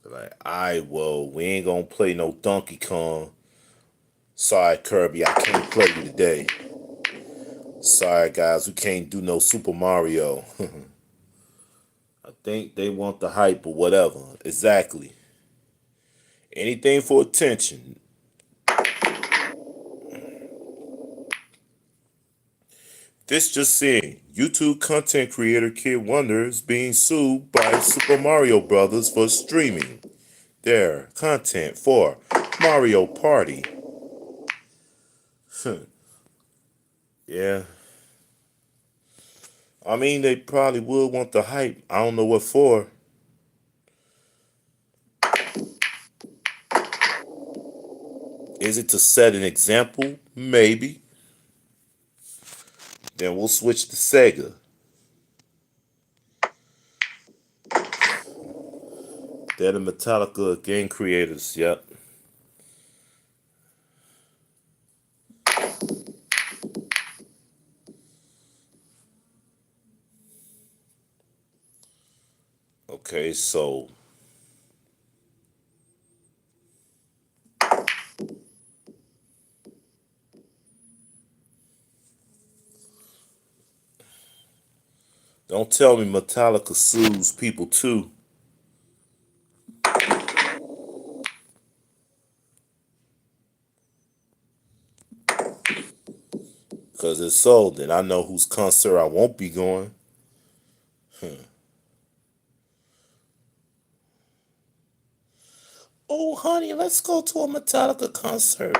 Like, alright, well, we ain't gonna play no Donkey Kong. Sorry, Kirby, I can't play you today. Sorry, guys, we can't do no Super Mario. I think they want the hype or whatever. Exactly. Anything for attention. This just saying, YouTube content creator Kid Wonder is being sued by Super Mario Brothers for streaming their content for Mario Party. Yeah. I mean, they probably would want the hype. I don't know what for. Is it to set an example? Maybe. Then we'll switch to Sega. They're the Metallica game creators. Yep. Okay, so don't tell me Metallica sues people too. Because it's so, then I know whose concert I won't be going. Oh, honey, let's go to a Metallica concert.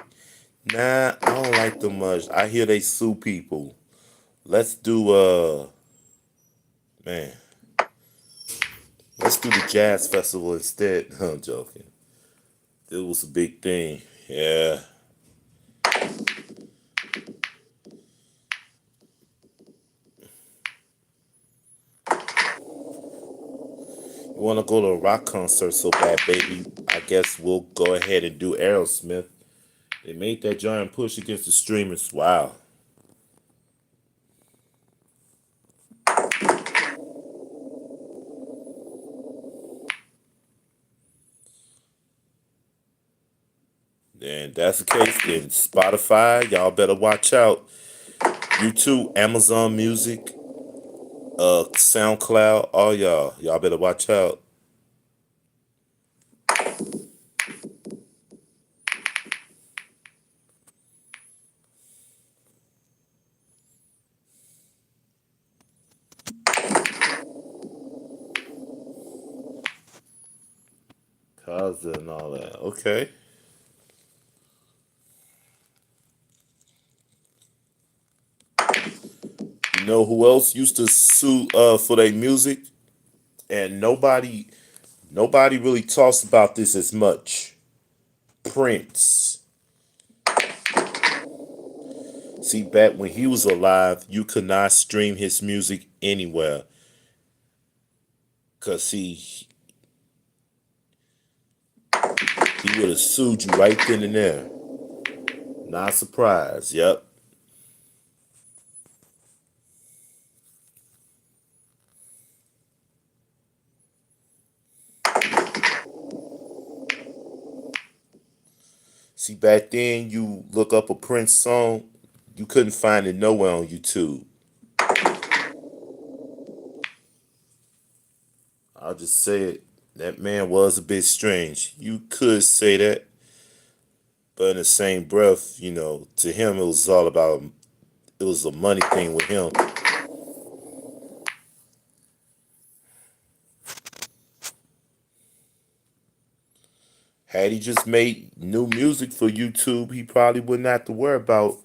Nah, I don't like them much. I hear they sue people. Let's do, man, let's do the jazz festival instead. I'm joking. It was a big thing. Yeah. You want to go to a rock concert so bad, baby? I guess we'll go ahead and do Aerosmith. They made that giant push against the streamers. Wow. And that's the case, then Spotify, y'all better watch out. YouTube, Amazon Music, SoundCloud, all y'all better watch out. Kaza and all that. Okay. You know who else used to sue for their music? And nobody really talks about this as much. Prince. See, back when he was alive, you could not stream his music anywhere. Cause he would have sued you right then and there. Not surprised. Yep. See, back then you look up a Prince song, you couldn't find it nowhere on YouTube. I'll just say it. That man was a bit strange. You could say that, but in the same breath, to him it was all about it was a money thing with him. Had he just made new music for YouTube, he probably wouldn't have to worry about,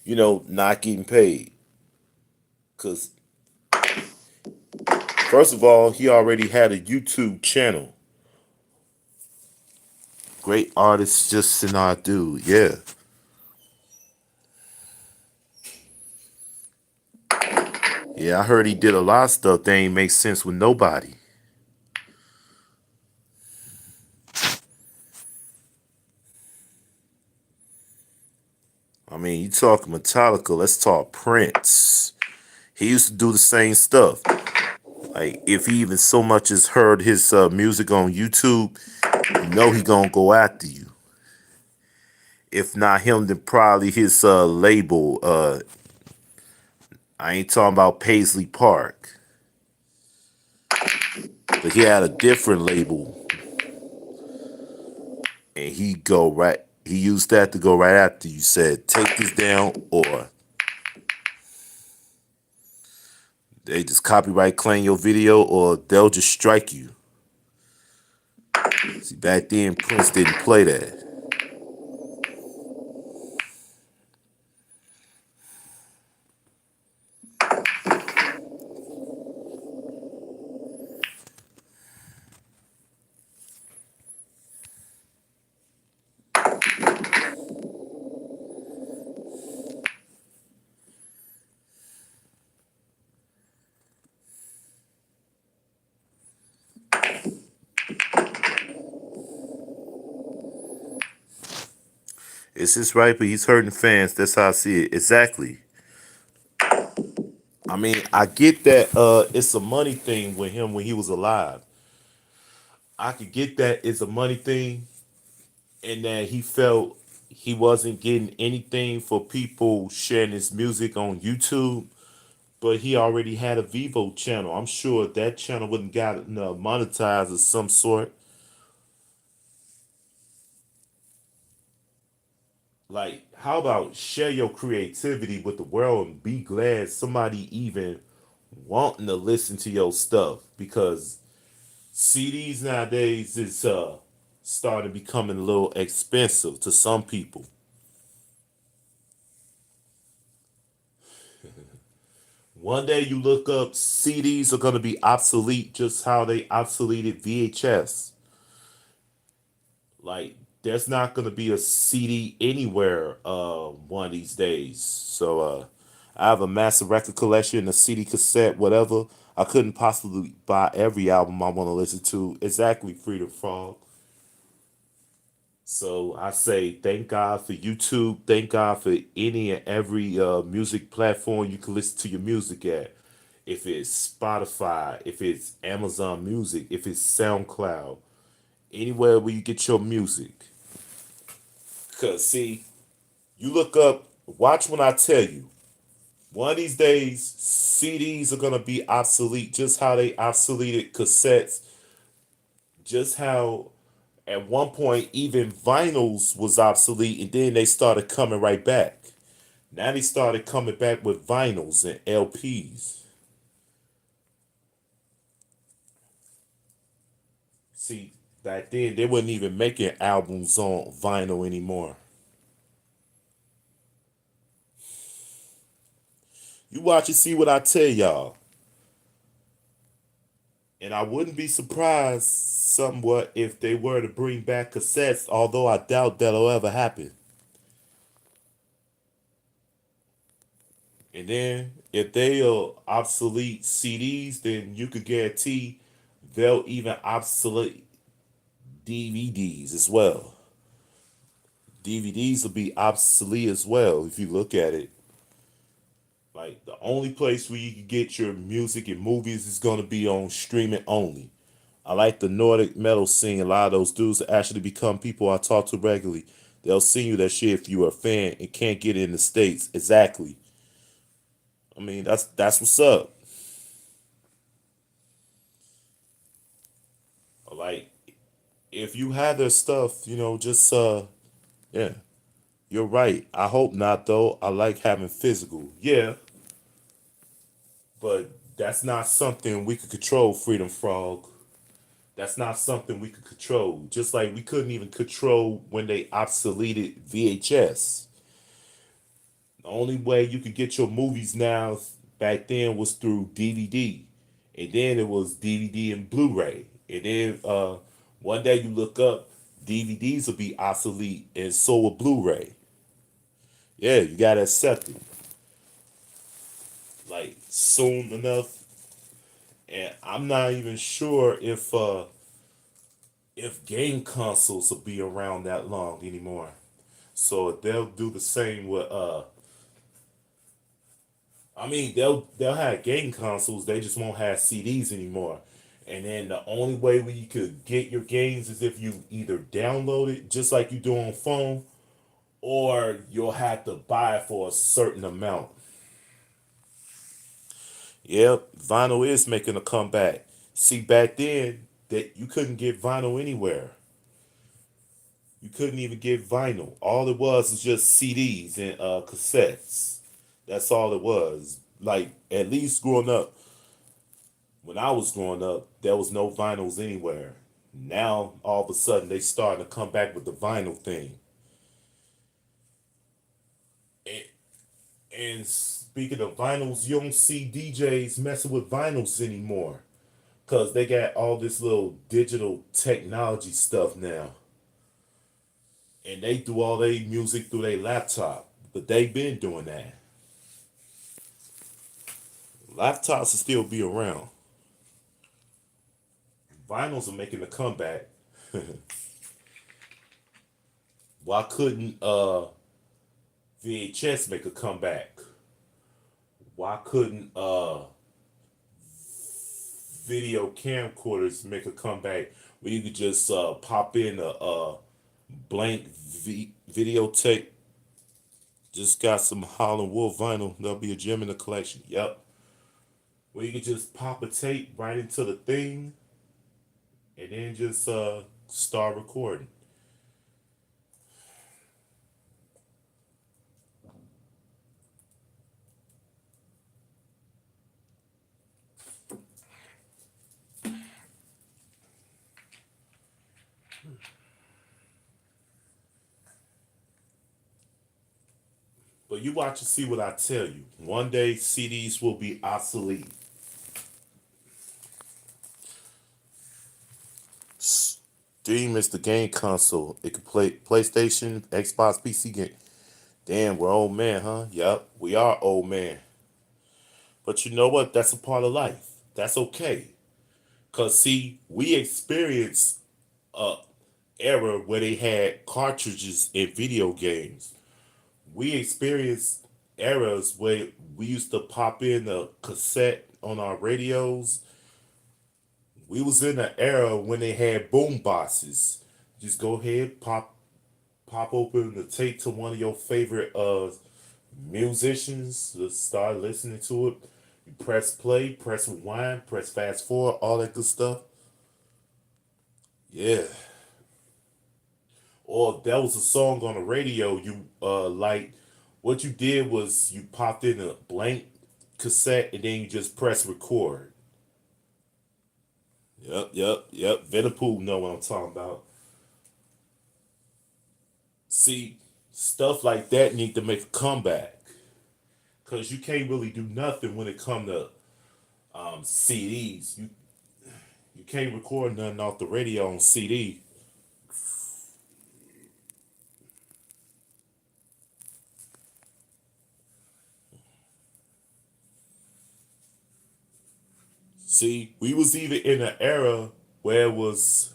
not getting paid. Cause first of all, he already had a YouTube channel. Great artists just in our dude, yeah. Yeah, I heard he did a lot of stuff that ain't make sense with nobody. I mean, you talk Metallica, let's talk Prince. He used to do the same stuff. Like, if he even so much as heard his music on YouTube, he gonna go after you. If not him, then probably his label. I ain't talking about Paisley Park, but he had a different label, and he go right. He used that to go right after you. Said, take this down, or they just copyright claim your video, or they'll just strike you. See, back then Prince didn't play that. It's his right, but he's hurting fans. That's how I see it. Exactly. I mean, I get that it's a money thing with him when he was alive. I could get that it's a money thing and that he felt he wasn't getting anything for people sharing his music on YouTube, but he already had a Vivo channel. I'm sure that channel wouldn't got monetized of some sort. Like, how about share your creativity with the world and be glad somebody even wanting to listen to your stuff? Because CDs nowadays is starting becoming a little expensive to some people. One day you look up, CDs are going to be obsolete just how they obsoleted VHS. Like, there's not going to be a CD anywhere one of these days. So I have a massive record collection, a CD cassette, whatever. I couldn't possibly buy every album I want to listen to. Exactly, Freedom Frog. So I say thank God for YouTube. Thank God for any and every music platform you can listen to your music at. If it's Spotify, if it's Amazon Music, if it's SoundCloud, anywhere where you get your music. Because, see, you look up, watch when I tell you. One of these days, CDs are going to be obsolete, just how they obsoleted cassettes, just how at one point even vinyls was obsolete, and then they started coming right back. Now they started coming back with vinyls and LPs. See, back then they wasn't even making albums on vinyl anymore. You watch and see what I tell y'all. And I wouldn't be surprised somewhat if they were to bring back cassettes, although I doubt that'll ever happen. And then if they are obsolete CDs, then you could guarantee they'll even obsolete DVDs as well. DVDs will be obsolete as well if you look at it. Like the only place where you can get your music and movies is gonna be on streaming only. I like the Nordic metal scene. A lot of those dudes actually become people I talk to regularly. They'll send you that shit if you're a fan and can't get it in the States. Exactly. I mean, that's what's up. Like, if you have their stuff, just yeah. You're right. I hope not though. I like having physical. Yeah, but that's not something we could control, Freedom Frog. That's not something we could control. Just like we couldn't even control when they obsoleted VHS. The only way you could get your movies now back then was through DVD. And then it was DVD and Blu-ray. And then one day you look up, DVDs will be obsolete and so will Blu-ray. Yeah, you gotta accept it. Like soon enough. And I'm not even sure if game consoles will be around that long anymore. So they'll do the same with I mean they'll have game consoles, they just won't have CDs anymore. And then the only way where you could get your games is if you either download it just like you do on phone, or you'll have to buy it for a certain amount. Yep, vinyl is making a comeback. See, back then that you couldn't get vinyl anywhere. You couldn't even get vinyl. All it was just CDs and cassettes. That's all it was. Like at least growing up, when I was growing up, there was no vinyls anywhere. Now all of a sudden they starting to come back with the vinyl thing. And, and speaking of vinyls, you don't see DJs messing with vinyls anymore because they got all this little digital technology stuff now, and they do all their music through their laptop. But they've been doing that. Laptops will still be around. Vinyls are making a comeback. Why couldn't VHS make a comeback? Why couldn't video camcorders make a comeback where you could just pop in a blank videotape? Just got some Holland Wool vinyl. There'll be a gem in the collection. Yep. Where you could just pop a tape right into the thing and then just start recording. But you watch and see what I tell you. One day CDs will be obsolete. Steam is the game console. It can play PlayStation, Xbox, PC game. Damn, we're old man, huh? Yep, we are old man. But you know what? That's a part of life. That's okay. Cause see, we experienced a era where they had cartridges in video games. We experienced eras where we used to pop in a cassette on our radios. We was in an era when they had boom boxes. Just go ahead, pop open the tape to one of your favorite musicians. Just start listening to it. You press play, press rewind, press fast forward, all that good stuff. Yeah. Or if there was a song on the radio you like, what you did was you popped in a blank cassette and then you just press record. Yep. Venipool know what I'm talking about. See, stuff like that need to make a comeback. Cause you can't really do nothing when it come to CDs. You can't record nothing off the radio on CD. See, we was even in an era where it was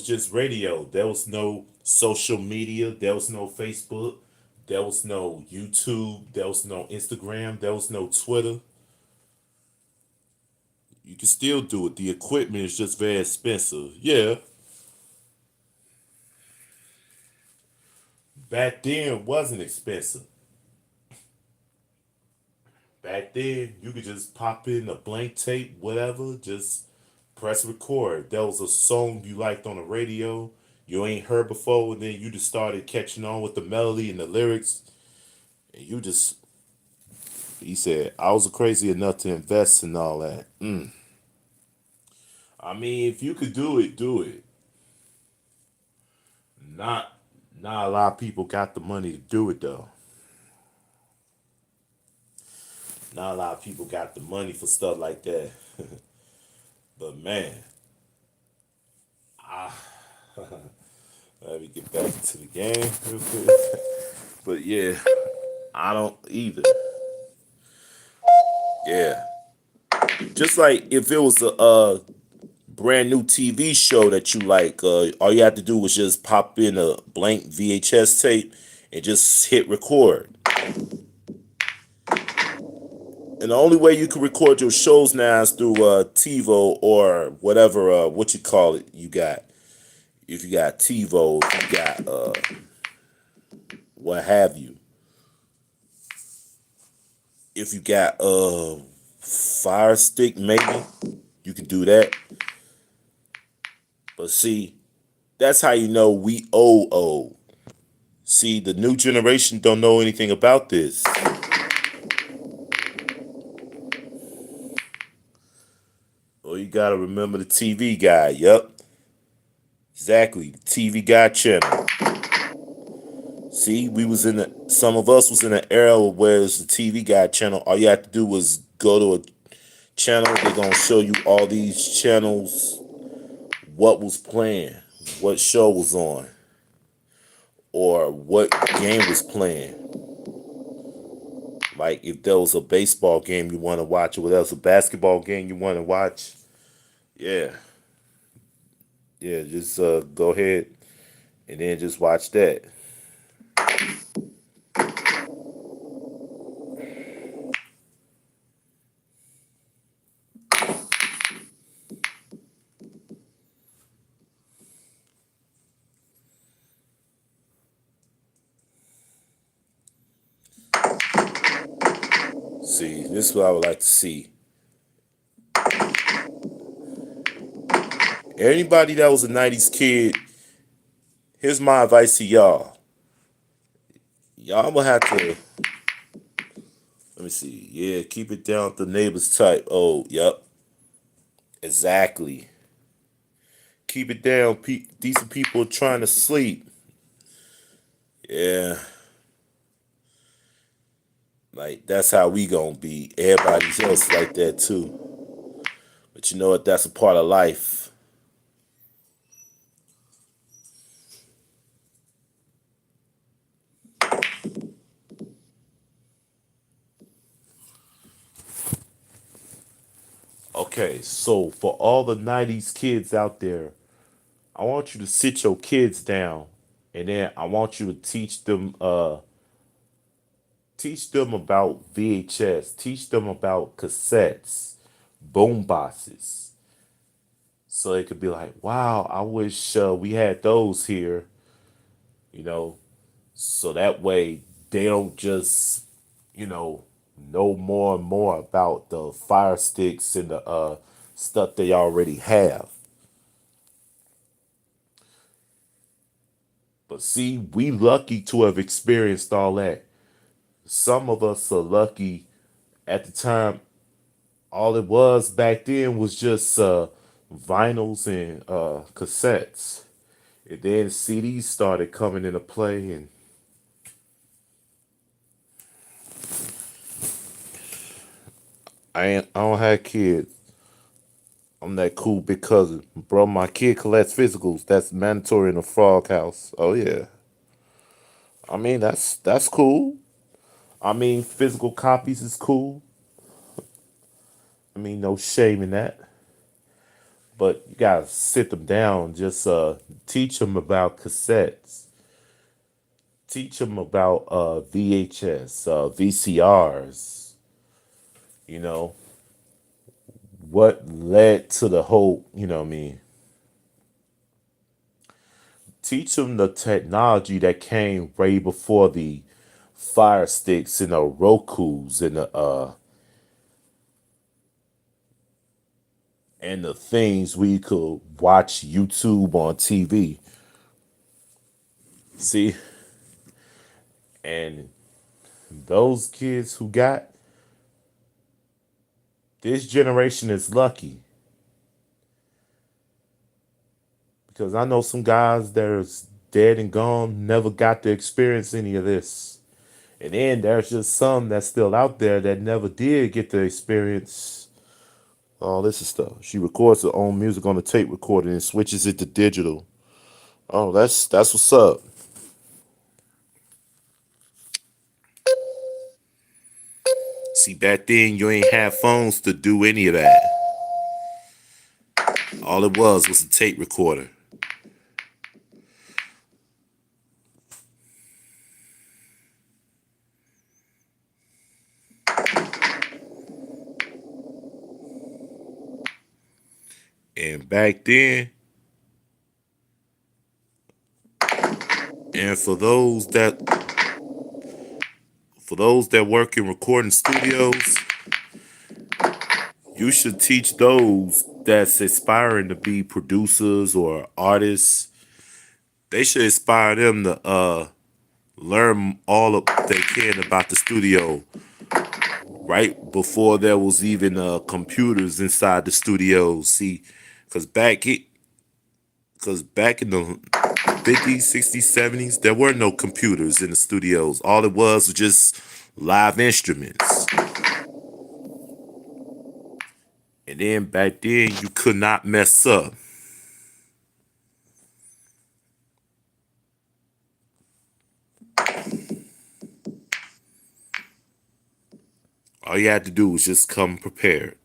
just radio. There was no social media. There was no Facebook. There was no YouTube. There was no Instagram. There was no Twitter. You can still do it. The equipment is just very expensive. Yeah. Back then it wasn't expensive. Back then you could just pop in a blank tape, whatever, just press record. There was a song you liked on the radio you ain't heard before, and then you just started catching on with the melody and the lyrics, and you just he said, I was crazy enough to invest in all that. I mean, if you could do it, do it. Not not a lot of people got the money to do it though. Not a lot of people got the money for stuff like that. But man, let me get back into the game real quick. But yeah, I don't either. Yeah. Just like if it was a brand new TV show that you like, all you have to do was just pop in a blank VHS tape and just hit record. And the only way you can record your shows now is through TiVo or whatever, what you call it, you got. If you got TiVo, you got what have you. If you got Fire Stick, maybe you can do that. But see, that's how you know we old. See, the new generation don't know anything about this. Oh, you gotta remember the TV guy. Yep, exactly. The TV guy channel. See, we was in the some of us was in an era where it's the TV guide channel. All you have to do was go to a channel. They're gonna show you all these channels, what was playing, what show was on, or what game was playing. Like if there was a baseball game you want to watch, or whether was a basketball game you want to watch, yeah, just go ahead and then just watch that. See, this is what I would like to see. Anybody that was a 90s kid, here's my advice to y'all. Y'all will have to, let me see. Yeah, keep it down the neighbor's type. Oh, yep. Exactly. Keep it down. Decent people trying to sleep. Yeah. Like, that's how we gonna be. Everybody's else like that too. But you know what? That's a part of life. Okay, so for all the 90s kids out there, I want you to sit your kids down and then I want you to teach them about VHS, teach them about cassettes, boom boxes. So it could be like, wow, I wish we had those here, you know, so that way they don't just, you know more and more about the fire sticks and the stuff they already have. But see, we lucky to have experienced all that. Some of us are lucky at the time. All it was back then was just vinyls and cassettes. And then CDs started coming into play, and I don't have kids. I'm that cool big cousin, bro. My kid collects physicals. That's mandatory in a frog house. Oh yeah. I mean that's cool. I mean physical copies is cool. I mean no shame in that. But you gotta sit them down. Just teach them about cassettes. Teach them about VHS, VCRs. You know what led to the whole. You know what I mean. Teach them the technology that came way before the fire sticks and the Roku's and the things we could watch YouTube on TV. See, and those kids who got this generation is lucky because I know some guys that are dead and gone never got to experience any of this. And then there's just some that's still out there that never did get to experience all this stuff. She records her own music on a tape recorder and switches it to digital. Oh, that's what's up. See, back then you ain't have phones to do any of that. All it was a tape recorder. And back then, and for those that work in recording studios, you should teach those that's aspiring to be producers or artists. They should inspire them to learn all of they can about the studio right before there was even computers inside the studio. See, because back in the 50s, 60s, 70s, there were no computers in the studios. All it was just live instruments. And then back then, you could not mess up. All you had to do was just come prepared.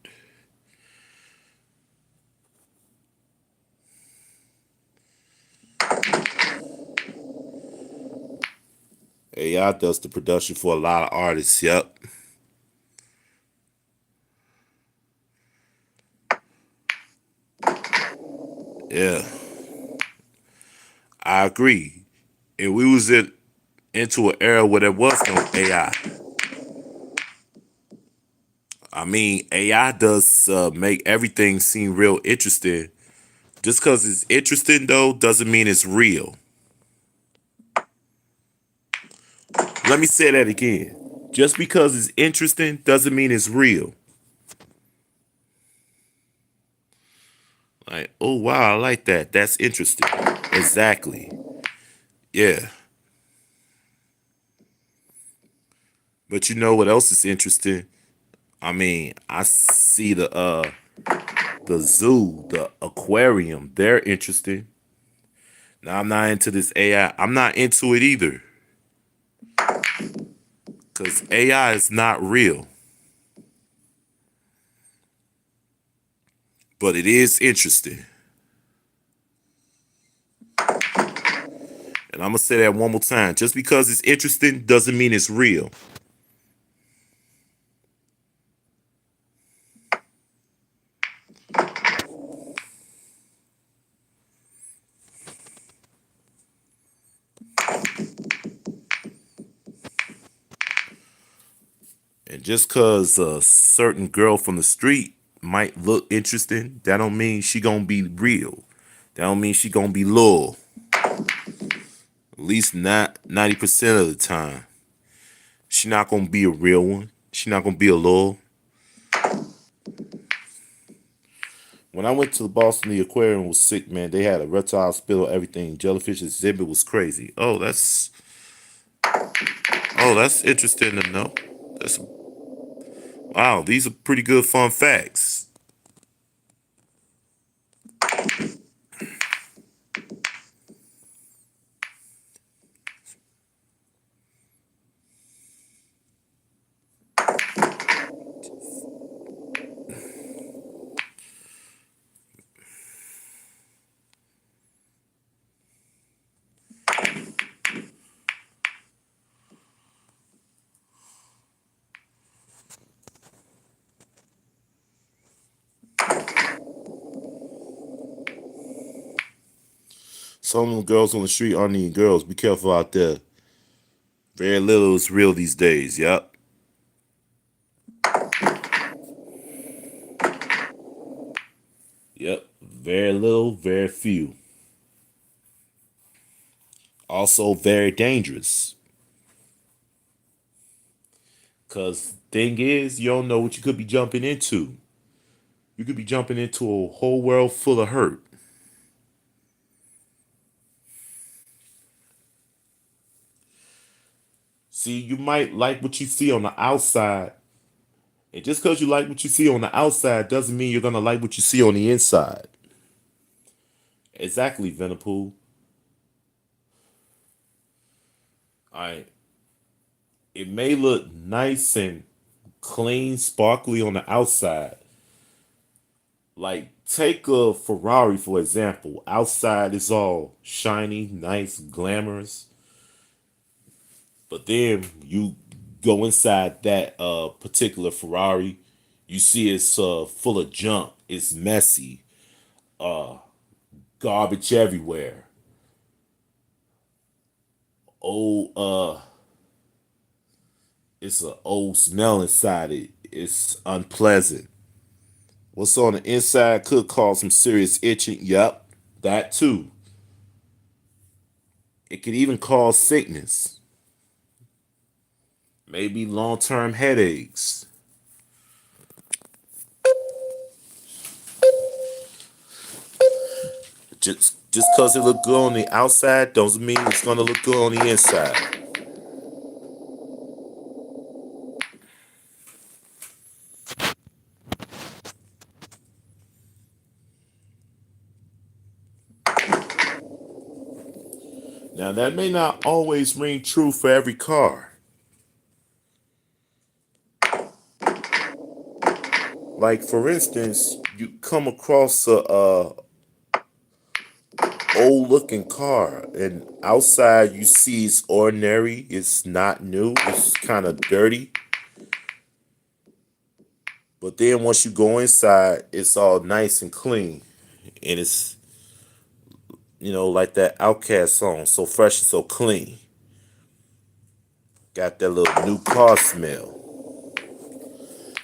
AI does the production for a lot of artists. Yep. Yeah, I agree. And we was into an era where there was no AI. I mean, AI does make everything seem real interesting. Just because it's interesting, though, doesn't mean it's real. Let me say that again. Just because it's interesting doesn't mean it's real. Like, oh, wow, I like that. That's interesting. Exactly. Yeah. But you know what else is interesting? I mean, I see the zoo, the aquarium. They're interesting. Now I'm not into this AI. I'm not into it either. Because AI is not real. But it is interesting. And I'm going to say that one more time. Just because it's interesting doesn't mean it's real. And just because a certain girl from the street might look interesting, that don't mean she gonna be real. That don't mean she gonna be loyal. At least not 90% of the time. She not gonna be a real one. She not gonna be a loyal. When I went to Boston, the aquarium was sick, man. They had a reptile hospital, everything. Jellyfish exhibit was crazy. Oh, that's interesting to know. That's wow. These are pretty good fun facts. Some of the girls on the street aren't even girls. Be careful out there. Very little is real these days. Yep. Yep. Very little, very few. Also very dangerous. Cause thing is, you don't know what you could be jumping into. You could be jumping into a whole world full of hurt. See, you might like what you see on the outside. And just because you like what you see on the outside doesn't mean you're gonna like what you see on the inside. Exactly, Venapool. Alright. It may look nice and clean, sparkly on the outside. Like, take a Ferrari, for example. Outside is all shiny, nice, glamorous. But then you go inside that particular Ferrari, you see it's full of junk. It's messy, garbage everywhere. Old it's an old smell inside it. It's unpleasant. What's on the inside could cause some serious itching. Yep, that too. It could even cause sickness, maybe long-term headaches. Just because it look good on the outside doesn't mean it's gonna look good on the inside. Now that may not always ring true for every car. Like for instance, you come across old looking car, and outside you see it's ordinary, it's not new, it's kind of dirty. But then once you go inside, it's all nice and clean, and it's, like that Outcast song, so fresh and so clean. Got that little new car smell.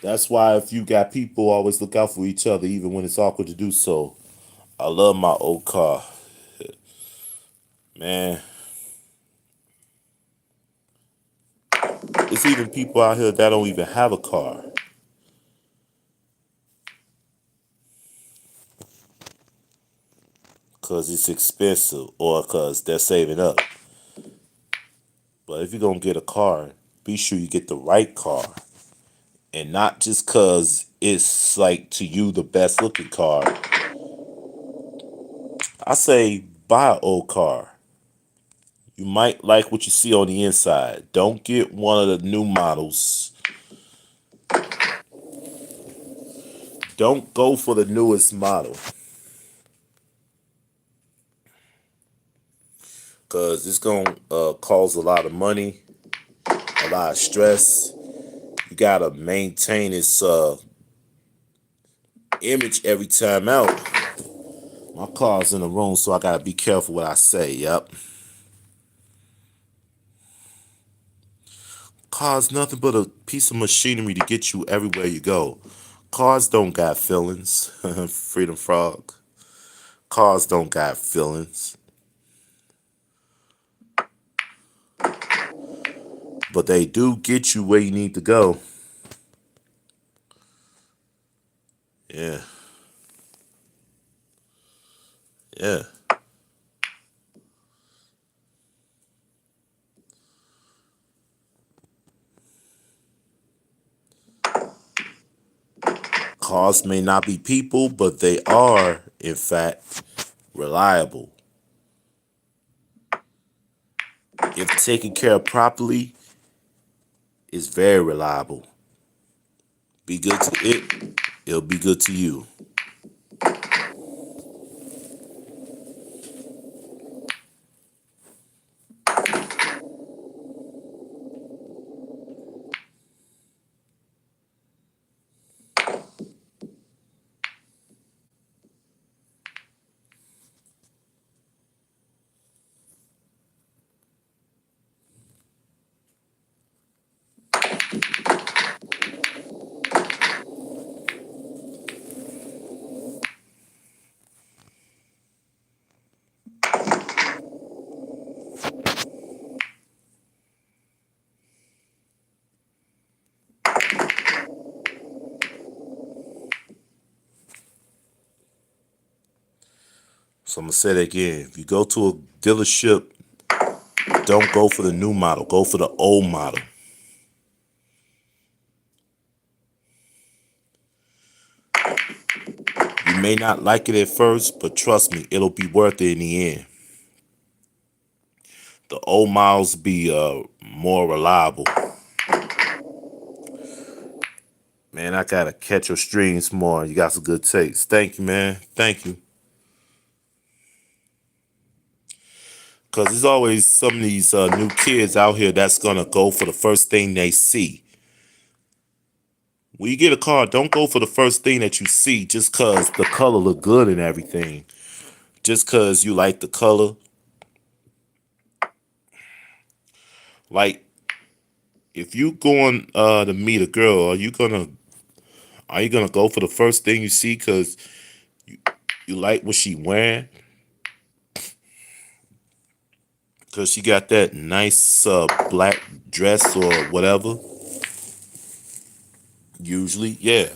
That's why if you got people, always look out for each other, even when it's awkward to do so. I love my old car, man. It's even people out here that don't even have a car, because it's expensive or because they're saving up. But if you're going to get a car, be sure you get the right car. And not just because it's like to you the best looking car. I say buy an old car. You might like what you see on the inside. Don't get one of the new models. Don't go for the newest model, because it's going to cause a lot of money, a lot of stress. You got to maintain its image every time out. My car's in the room, so I got to be careful what I say. Yep. Car's nothing but a piece of machinery to get you everywhere you go. Cars don't got feelings. Freedom Frog. Cars don't got feelings. But they do get you where you need to go. Yeah. Yeah. Cars may not be people, but they are, in fact, reliable. If taken care of properly, it's very reliable. Be good to it, it'll be good to you. So I'm going to say that again. If you go to a dealership, don't go for the new model. Go for the old model. You may not like it at first, but trust me, it'll be worth it in the end. The old models be more reliable. Man, I gotta catch your streams more. You got some good takes. Thank you, man. Thank you. Because there's always some of these new kids out here that's gonna go for the first thing they see. When you get a car, don't go for the first thing that you see just because the color look good and everything. Just because you like the color. Like, if you going to meet a girl, are you gonna go for the first thing you see because you like what she wearing? Because she got that nice black dress or whatever. Usually, yeah.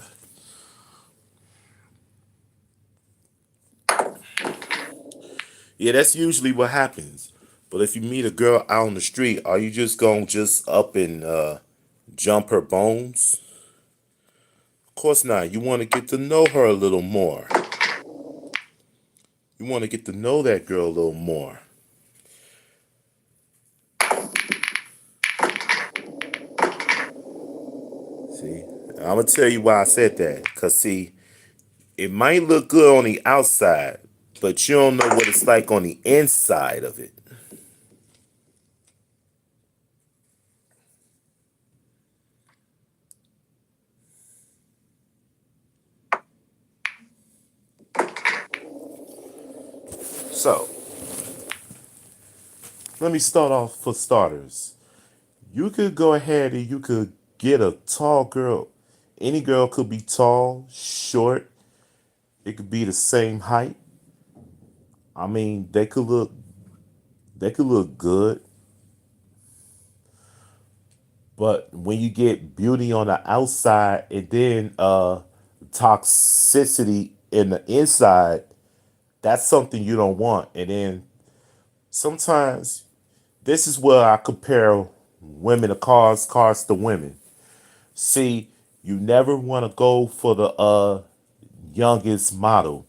Yeah, that's usually what happens. But if you meet a girl out on the street, are you just gonna just up and jump her bones? Of course not. You want to get to know her a little more. You want to get to know that girl a little more. See, I'm gonna tell you why I said that. Cause see, it might look good on the outside, but you don't know what it's like on the inside of it. So, let me start off for starters. You could go ahead and you could get a tall girl. Any girl could be tall, short. It could be the same height. I mean, they could look good, but when you get beauty on the outside and then toxicity in the inside, that's something you don't want. And then sometimes this is where I compare women to cars, cars to women. See, you never want to go for the youngest model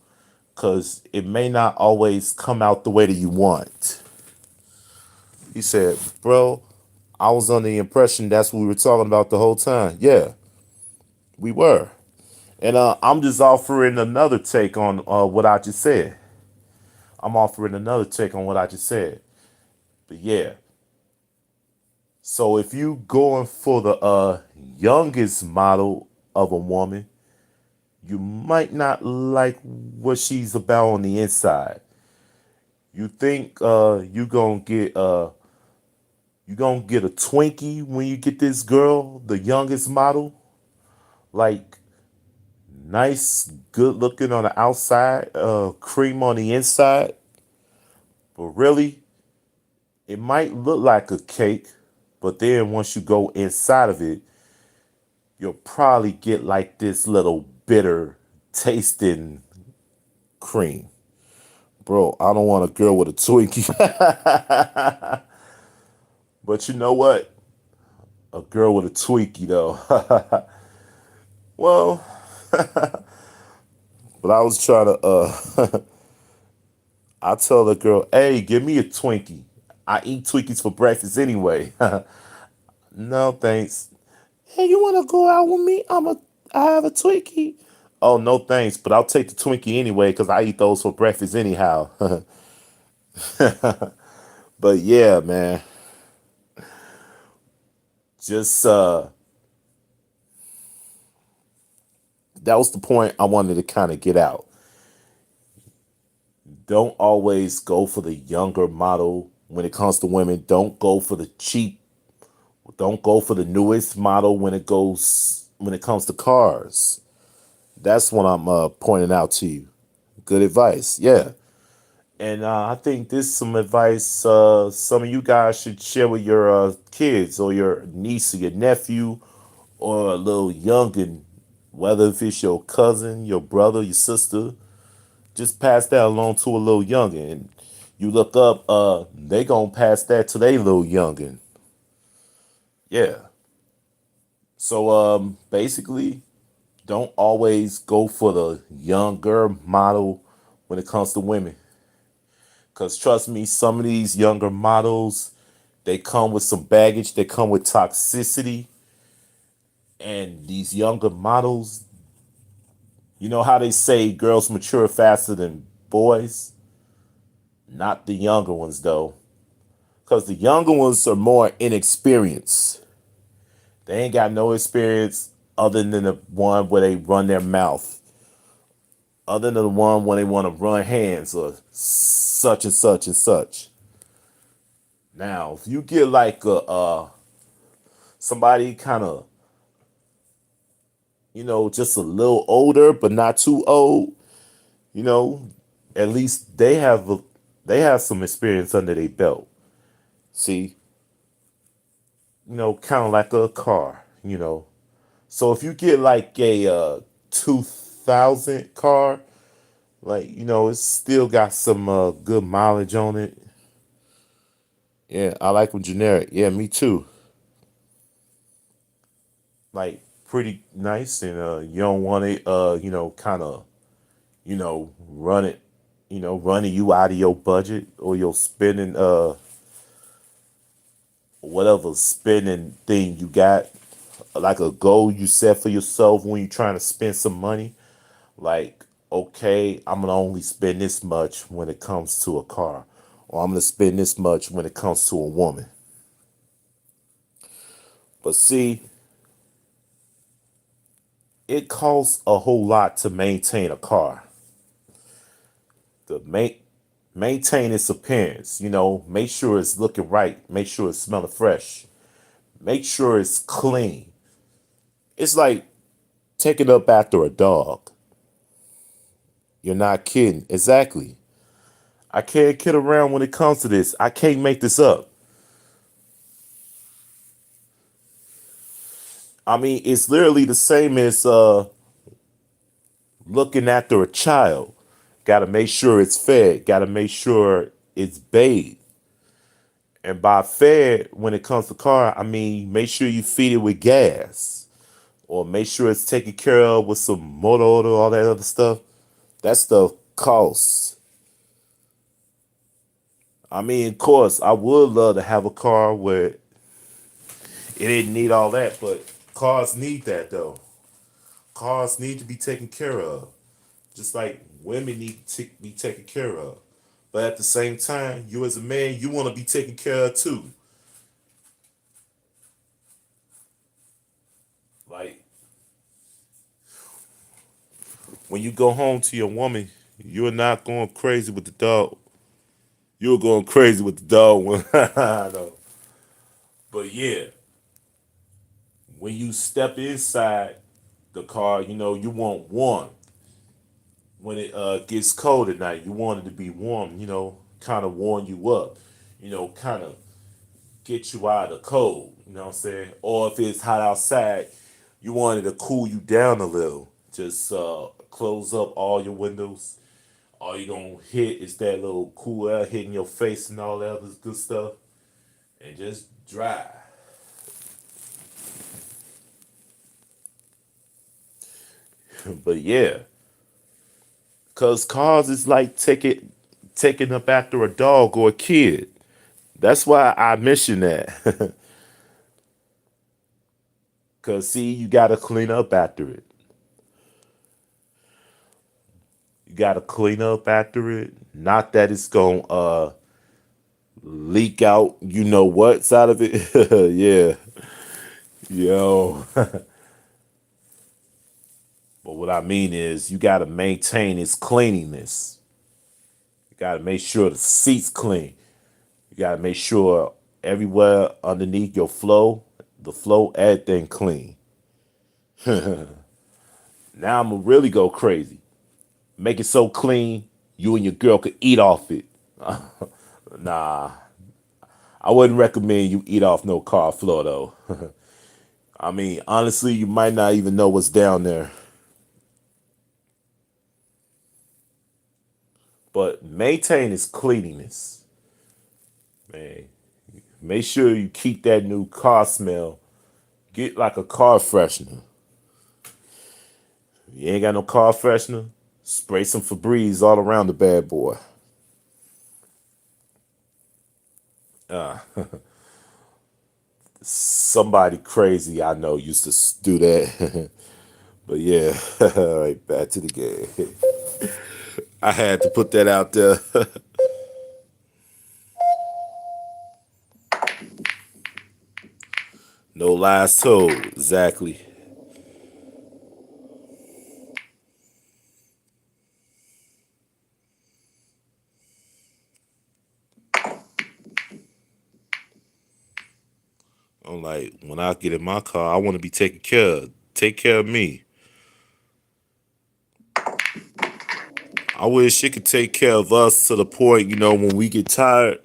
because it may not always come out the way that you want. He said, bro, I was under the impression that's what we were talking about the whole time. Yeah, we were. And I'm just offering another take on what I just said. I'm offering another take on what I just said. But yeah. So if you going for the youngest model of a woman, you might not like what she's about on the inside. You think you gonna get a Twinkie when you get this girl, the youngest model, like nice, good looking on the outside, cream on the inside. But really, it might look like a cake, but then once you go inside of it, you'll probably get like this little bitter tasting cream. Bro, I don't want a girl with a Twinkie. But you know what? A girl with a Twinkie, though. Well, but I was trying to, I tell the girl, hey, give me a Twinkie. I eat Twinkies for breakfast anyway. No, thanks. Hey, you want to go out with me? I have a Twinkie. Oh, no, thanks. But I'll take the Twinkie anyway because I eat those for breakfast anyhow. But yeah, man. Just that was the point I wanted to kind of get out. Don't always go for the younger model when it comes to women. Don't go for the cheap. Don't go for the newest model when it comes to cars. That's what I'm pointing out to you. Good advice, yeah. And I think this is some advice some of you guys should share with your kids or your niece or your nephew or a little youngin', whether if it's your cousin, your brother, your sister. Just pass that along to a little youngin'. And you look up, they gonna pass that to their little youngin'. Yeah. So basically, don't always go for the younger model when it comes to women. Cause trust me, some of these younger models, they come with some baggage, they come with toxicity. And these younger models, you know how they say girls mature faster than boys? Not the younger ones though. Cause the younger ones are more inexperienced. They ain't got no experience other than the one where they run their mouth. Other than the one when they want to run hands or such and such and such. Now, if you get like somebody kind of, just a little older but not too old, you know, at least they have some experience under their belt. See, kind of like a car. So if you get like a 2000 car, like it's still got some good mileage on it. Yeah, I like them generic. Yeah, me too. Like pretty nice, and you don't want it, kind of, run it, running you out of your budget or your spending, whatever spending thing you got, like a goal you set for yourself when you're trying to spend some money. Like okay, I'm gonna only spend this much when it comes to a car, or I'm gonna spend this much when it comes to a woman. But see, it costs a whole lot to maintain a car. To maintain its appearance, make sure it's looking right, make sure it's smelling fresh, make sure it's clean. It's like taking up after a dog. You're not kidding. Exactly. I can't kid around when it comes to this. I can't make this up. I mean, it's literally the same as looking after a child. Got to make sure it's fed. Got to make sure it's bathed. And by fed, when it comes to car, I mean, make sure you feed it with gas, or make sure it's taken care of with some motor oil, all that other stuff. That stuff costs. I mean, of course, I would love to have a car where it didn't need all that, but cars need that though. Cars need to be taken care of, just like women need to be taken care of. But at the same time, you as a man, you want to be taken care of too. Like when you go home to your woman, you're not going crazy with the dog. You're going crazy with the dog when I know. But yeah, when you step inside the car, you want warm. When it gets cold at night, you want it to be warm, kind of warm you up, kind of get you out of the cold, you know what I'm saying? Or if it's hot outside, you want it to cool you down a little. Just close up all your windows. All you're going to hit is that little cool air hitting your face and all that other good stuff. And just drive. But yeah, because cars is like taking up after a dog or a kid. That's why I mention that. Because, see, you got to clean up after it. You got to clean up after it. Not that it's going to leak out, what's out of it. Yeah. Yo. But what I mean is, you got to maintain its cleanliness. You got to make sure the seat's clean. You got to make sure everywhere underneath your the flow, everything clean. Now I'm going to really go crazy. Make it so clean, you and your girl could eat off it. Nah, I wouldn't recommend you eat off no car floor, though. I mean, honestly, you might not even know what's down there. But maintain its cleanliness, man. Make sure you keep that new car smell. Get like a car freshener. If you ain't got no car freshener, spray some Febreze all around the bad boy. Somebody crazy I know used to do that. But yeah, all right, back to the game. I had to put that out there. No lies told, exactly. I'm like, when I get in my car, I want to be taken care of. Take care of me. I wish it could take care of us to the point, when we get tired,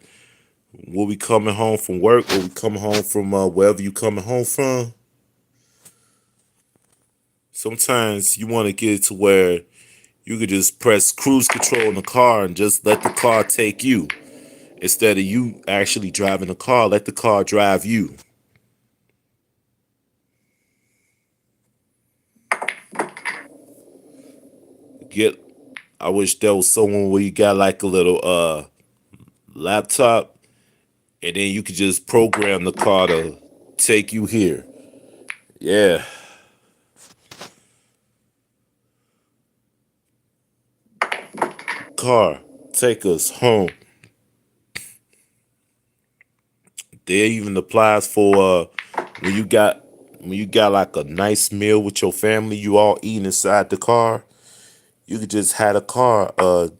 when we coming home from work, or we coming home from wherever you coming home from. Sometimes you want to get it to where you could just press cruise control in the car and just let the car take you. Instead of you actually driving the car, let the car drive you. Get I wish there was someone where you got like a little laptop, and then you could just program the car to take you here. Yeah. car, take us home. There even applies for when you got like a nice meal with your family, you all eating inside the car. You could just have a car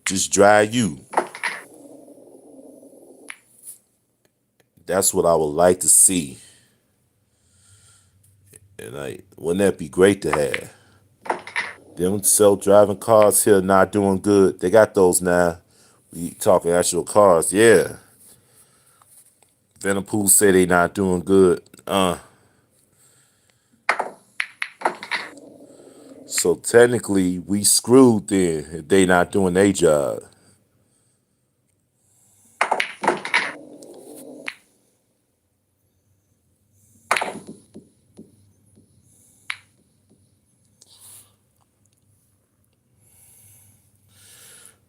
just drive you. That's what I would like to see. And like, wouldn't that be great to have? Them self-driving cars here not doing good. They got those now. We talking actual cars, yeah. Venom say they not doing good. So technically we screwed then if they not doing their job.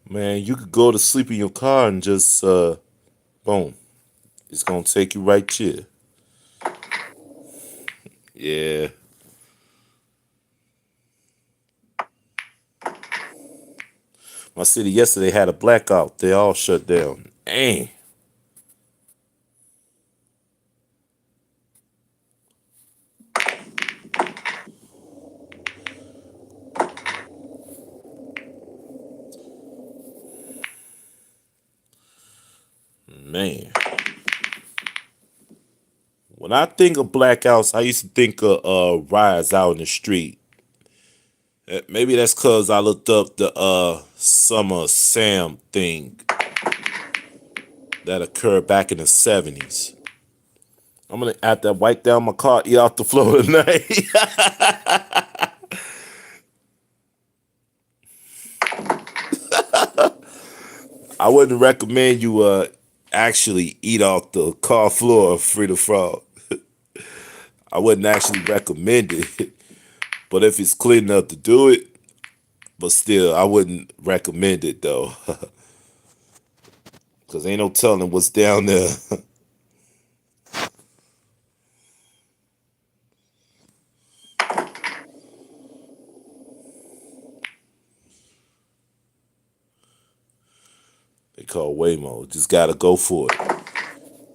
Man, you could go to sleep in your car and just boom. It's gonna take you right here. Yeah. My city yesterday had a blackout. They all shut down. Dang. Man. When I think of blackouts, I used to think of riots out in the street. Maybe that's cause I looked up the Summer Sam thing that occurred back in the 70s. I'm gonna have to wipe down my car, eat off the floor tonight. I wouldn't recommend you actually eat off the car floor free to frog. I wouldn't actually recommend it. But if it's clean enough to do it, but still, I wouldn't recommend it though. Cause ain't no telling what's down there. They call Waymo. Just gotta go for it.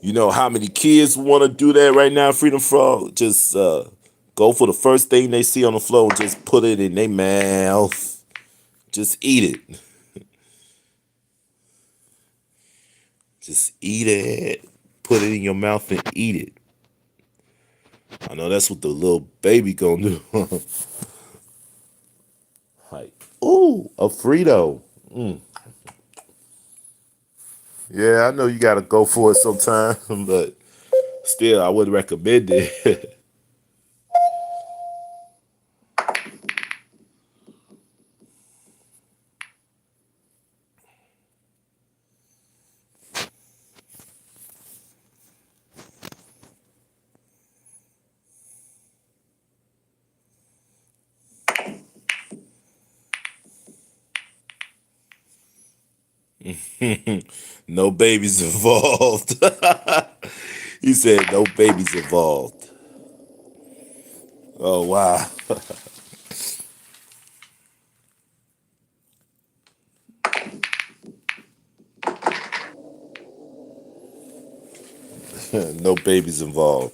You know how many kids want to do that right now, Freedom Frog? Just go for the first thing they see on the floor and just put it in their mouth. Just eat it. Just eat it. Put it in your mouth and eat it. I know that's what the little baby gonna do. Like, ooh, a Frito. Yeah, I know you gotta go for it sometime, but still, I would recommend it. No babies involved. He said no babies involved. Oh wow. No babies involved.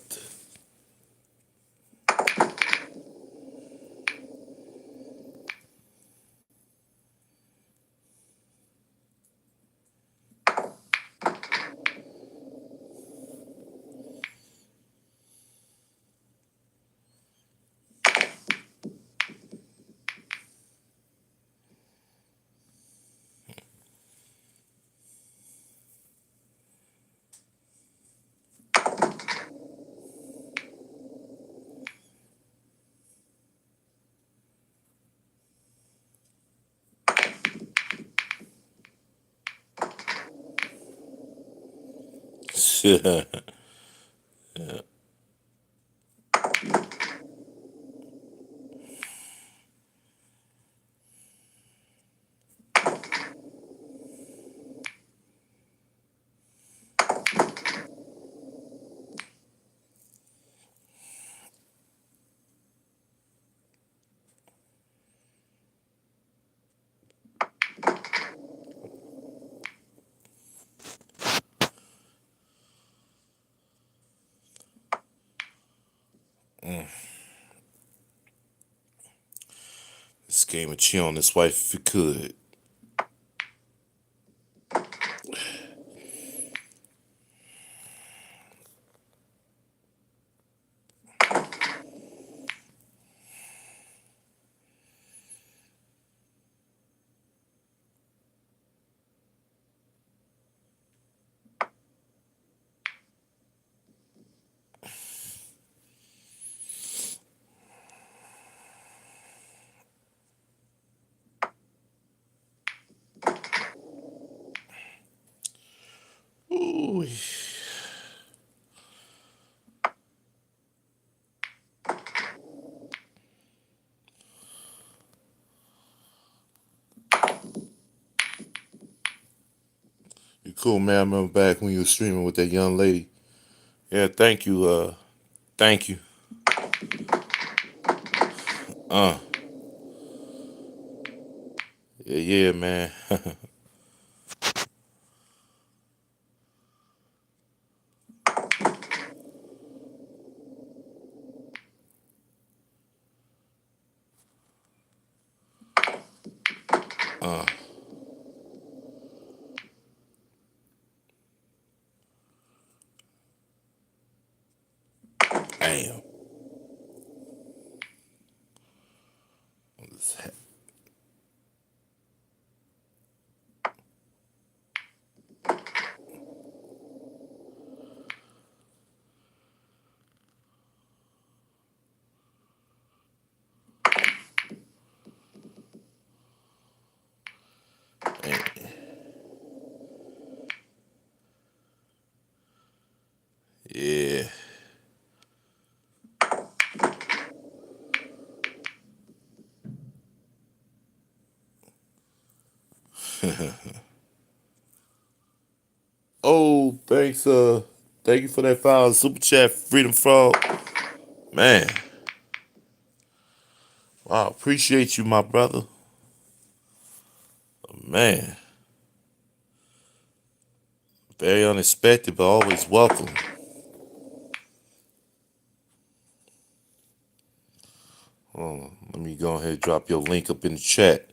This game would cheat on his wife if it could. Ooh. You cool, man. I remember back when you were streaming with that young lady. Yeah, thank you. Thank you. Yeah, yeah, man. Damn. Yeah. Oh, thanks. Thank you for that file. Super chat, Freedom Frog. Man. Wow, appreciate you, my brother. Man. Very unexpected, but always welcome. Let me go ahead and drop your link up in the chat.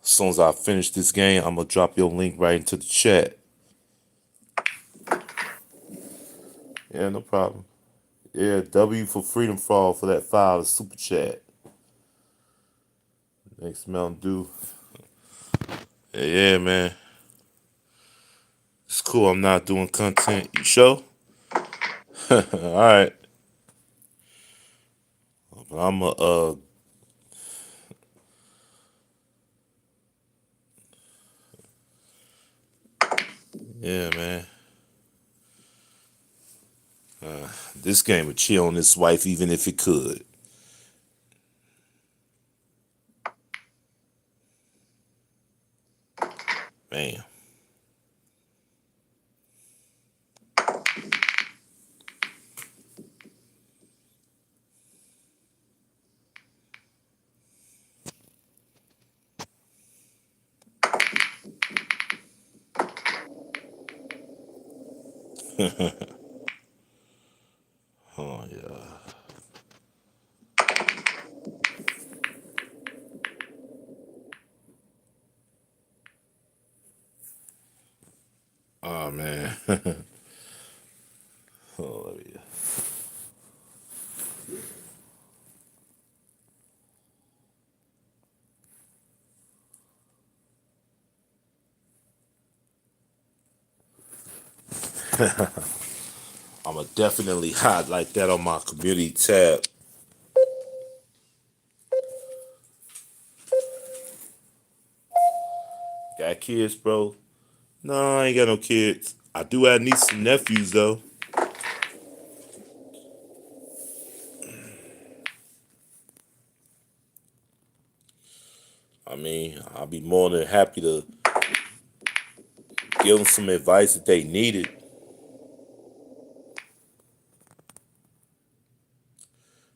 As soon as I finish this game, I'm going to drop your link right into the chat. Yeah, no problem. Yeah, W for Freedom Frog for that file, the super chat. Thanks, Mountain Dew. Yeah, man. It's cool. I'm not doing content. You sure? All right. But I'm yeah, man. This game would chill on his wife even if it could. Man. Oh yeah. Oh man. Oh yeah. I'ma definitely highlight that on my community tab. Got kids, bro? No, I ain't got no kids. I do have nieces and nephews though. I mean, I'll be more than happy to give them some advice if they need it.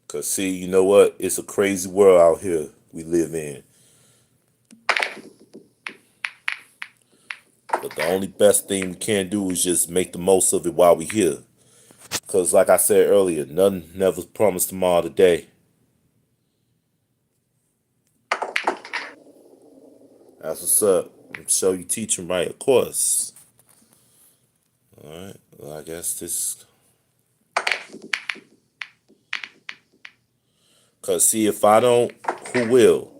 Cause see, you know what? It's a crazy world out here we live in. But the only best thing we can do is just make the most of it while we here. Because like I said earlier, nothing never promised tomorrow today. That's what's up. So you teaching right, of course. All right. Well, I guess this. Because see, if I don't, who will?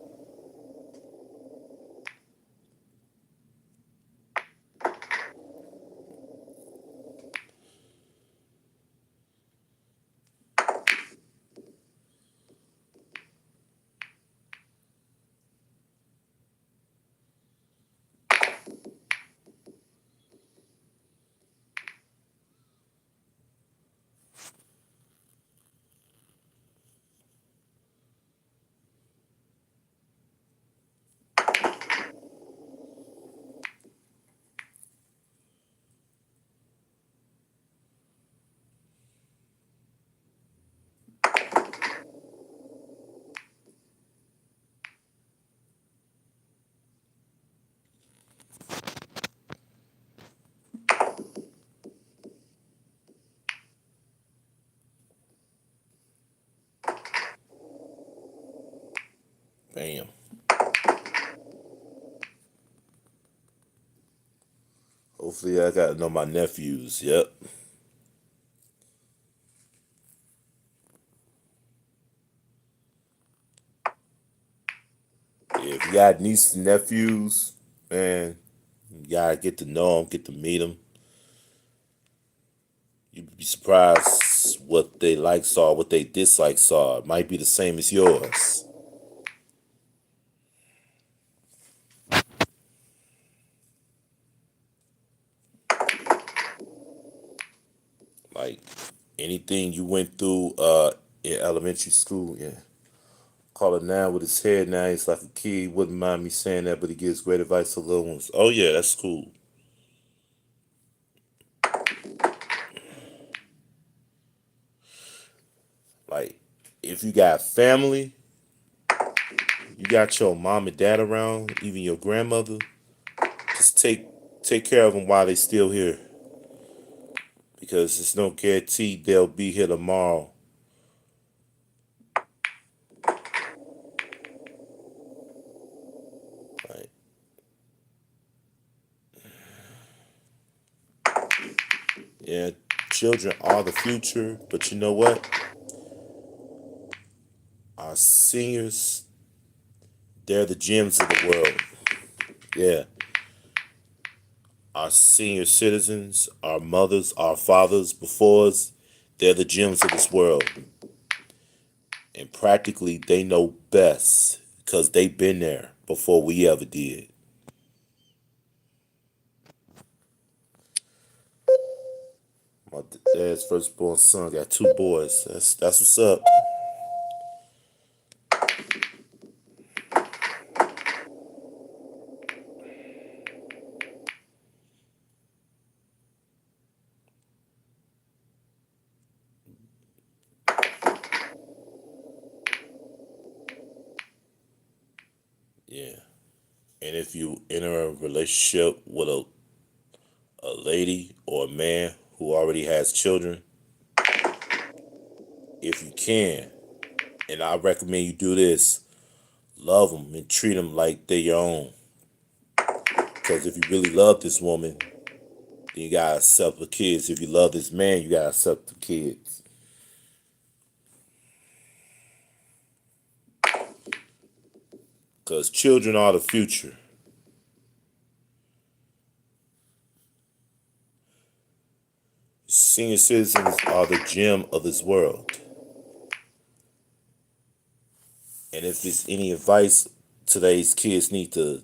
Bam. Hopefully, I got to know my nephews. Yep. Yeah, if you got nieces and nephews, man, you gotta get to know them, get to meet them. You'd be surprised what they likes are, what they dislikes are. It might be the same as yours. Like anything you went through in elementary school, yeah. Call it now with his head now. He's like a kid. He wouldn't mind me saying that, but he gives great advice to little ones. Oh yeah, that's cool. Like if you got family, you got your mom and dad around, even your grandmother, just take care of them while they still here, because it's no guarantee they'll be here tomorrow. Like, yeah, children are the future, but you know what? Our seniors, they're the gems of the world. Yeah. Our senior citizens, our mothers, our fathers before us, they're the gems of this world. And practically they know best because they've been there before we ever did. My dad's firstborn son got two boys. That's what's up. Yeah. And if you enter a relationship with a lady or a man who already has children, if you can, and I recommend you do this, love them and treat them like they're your own. Because if you really love this woman, then you gotta accept the kids. If you love this man, you gotta accept the kids. Because children are the future. Senior citizens are the gem of this world. And if there's any advice today's kids need to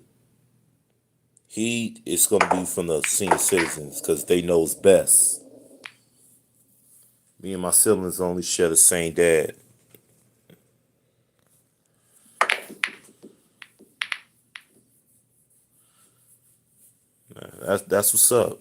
heed, it's going to be from the senior citizens because they knows best. Me and my siblings only share the same dad. That's what's up.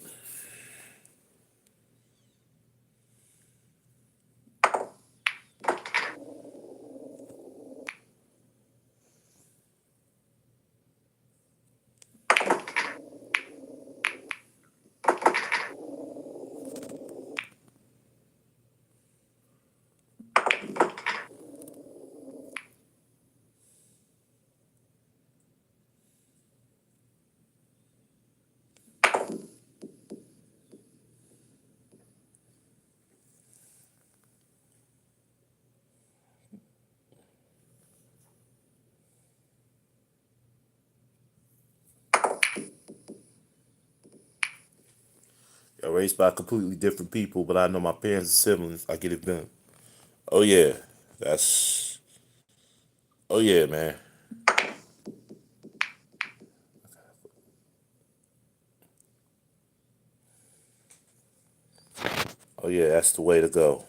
Raised by completely different people, but I know my parents and siblings. I get it done. Oh yeah, that's. Oh yeah, man. Oh yeah, that's the way to go.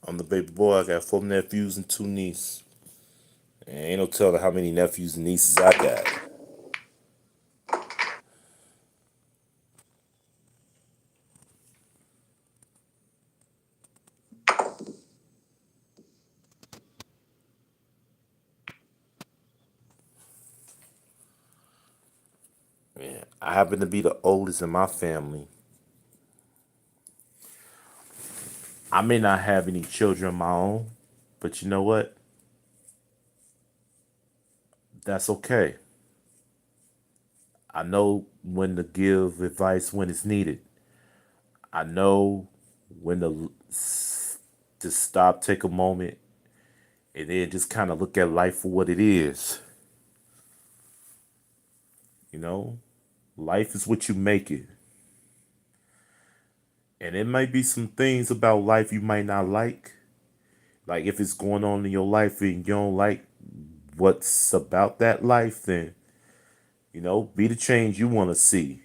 I'm the baby boy. I got 4 nephews and 2 nieces. And ain't no telling how many nephews and nieces I got. Yeah, I happen to be the oldest in my family. I may not have any children of my own, but you know what? That's okay. I know when to give advice when it's needed. I know when to stop, take a moment, and then just kind of look at life for what it is. You know, life is what you make it. And it might be some things about life you might not like. Like if it's going on in your life and you don't like what's about that life, then, be the change you want to see.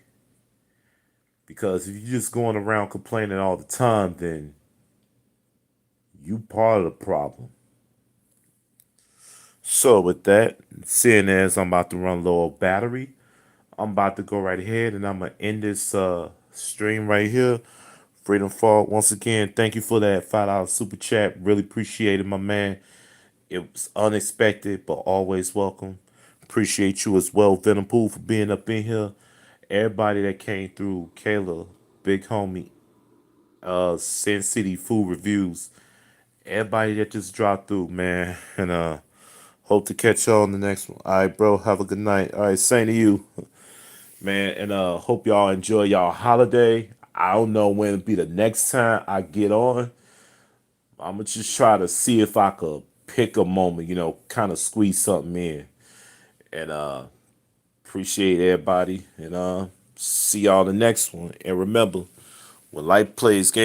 Because if you're just going around complaining all the time, then you part of the problem. So with that, seeing as I'm about to run low on battery, I'm about to go right ahead and I'm gonna end this stream right here. Freedom Fall, once again, thank you for that $5 super chat. Really appreciate it, my man. It was unexpected, but always welcome. Appreciate you as well, Venom Pool, for being up in here. Everybody that came through, Kayla, Big Homie, Sin City Food Reviews, everybody that just dropped through, man. And hope to catch y'all on the next one. All right, bro. Have a good night. All right, same to you, man. And hope y'all enjoy y'all holiday. I don't know when it'll be the next time I get on. I'm gonna just try to see if I could pick a moment, kind of squeeze something in. And appreciate everybody. And see y'all the next one. And remember, when life plays games.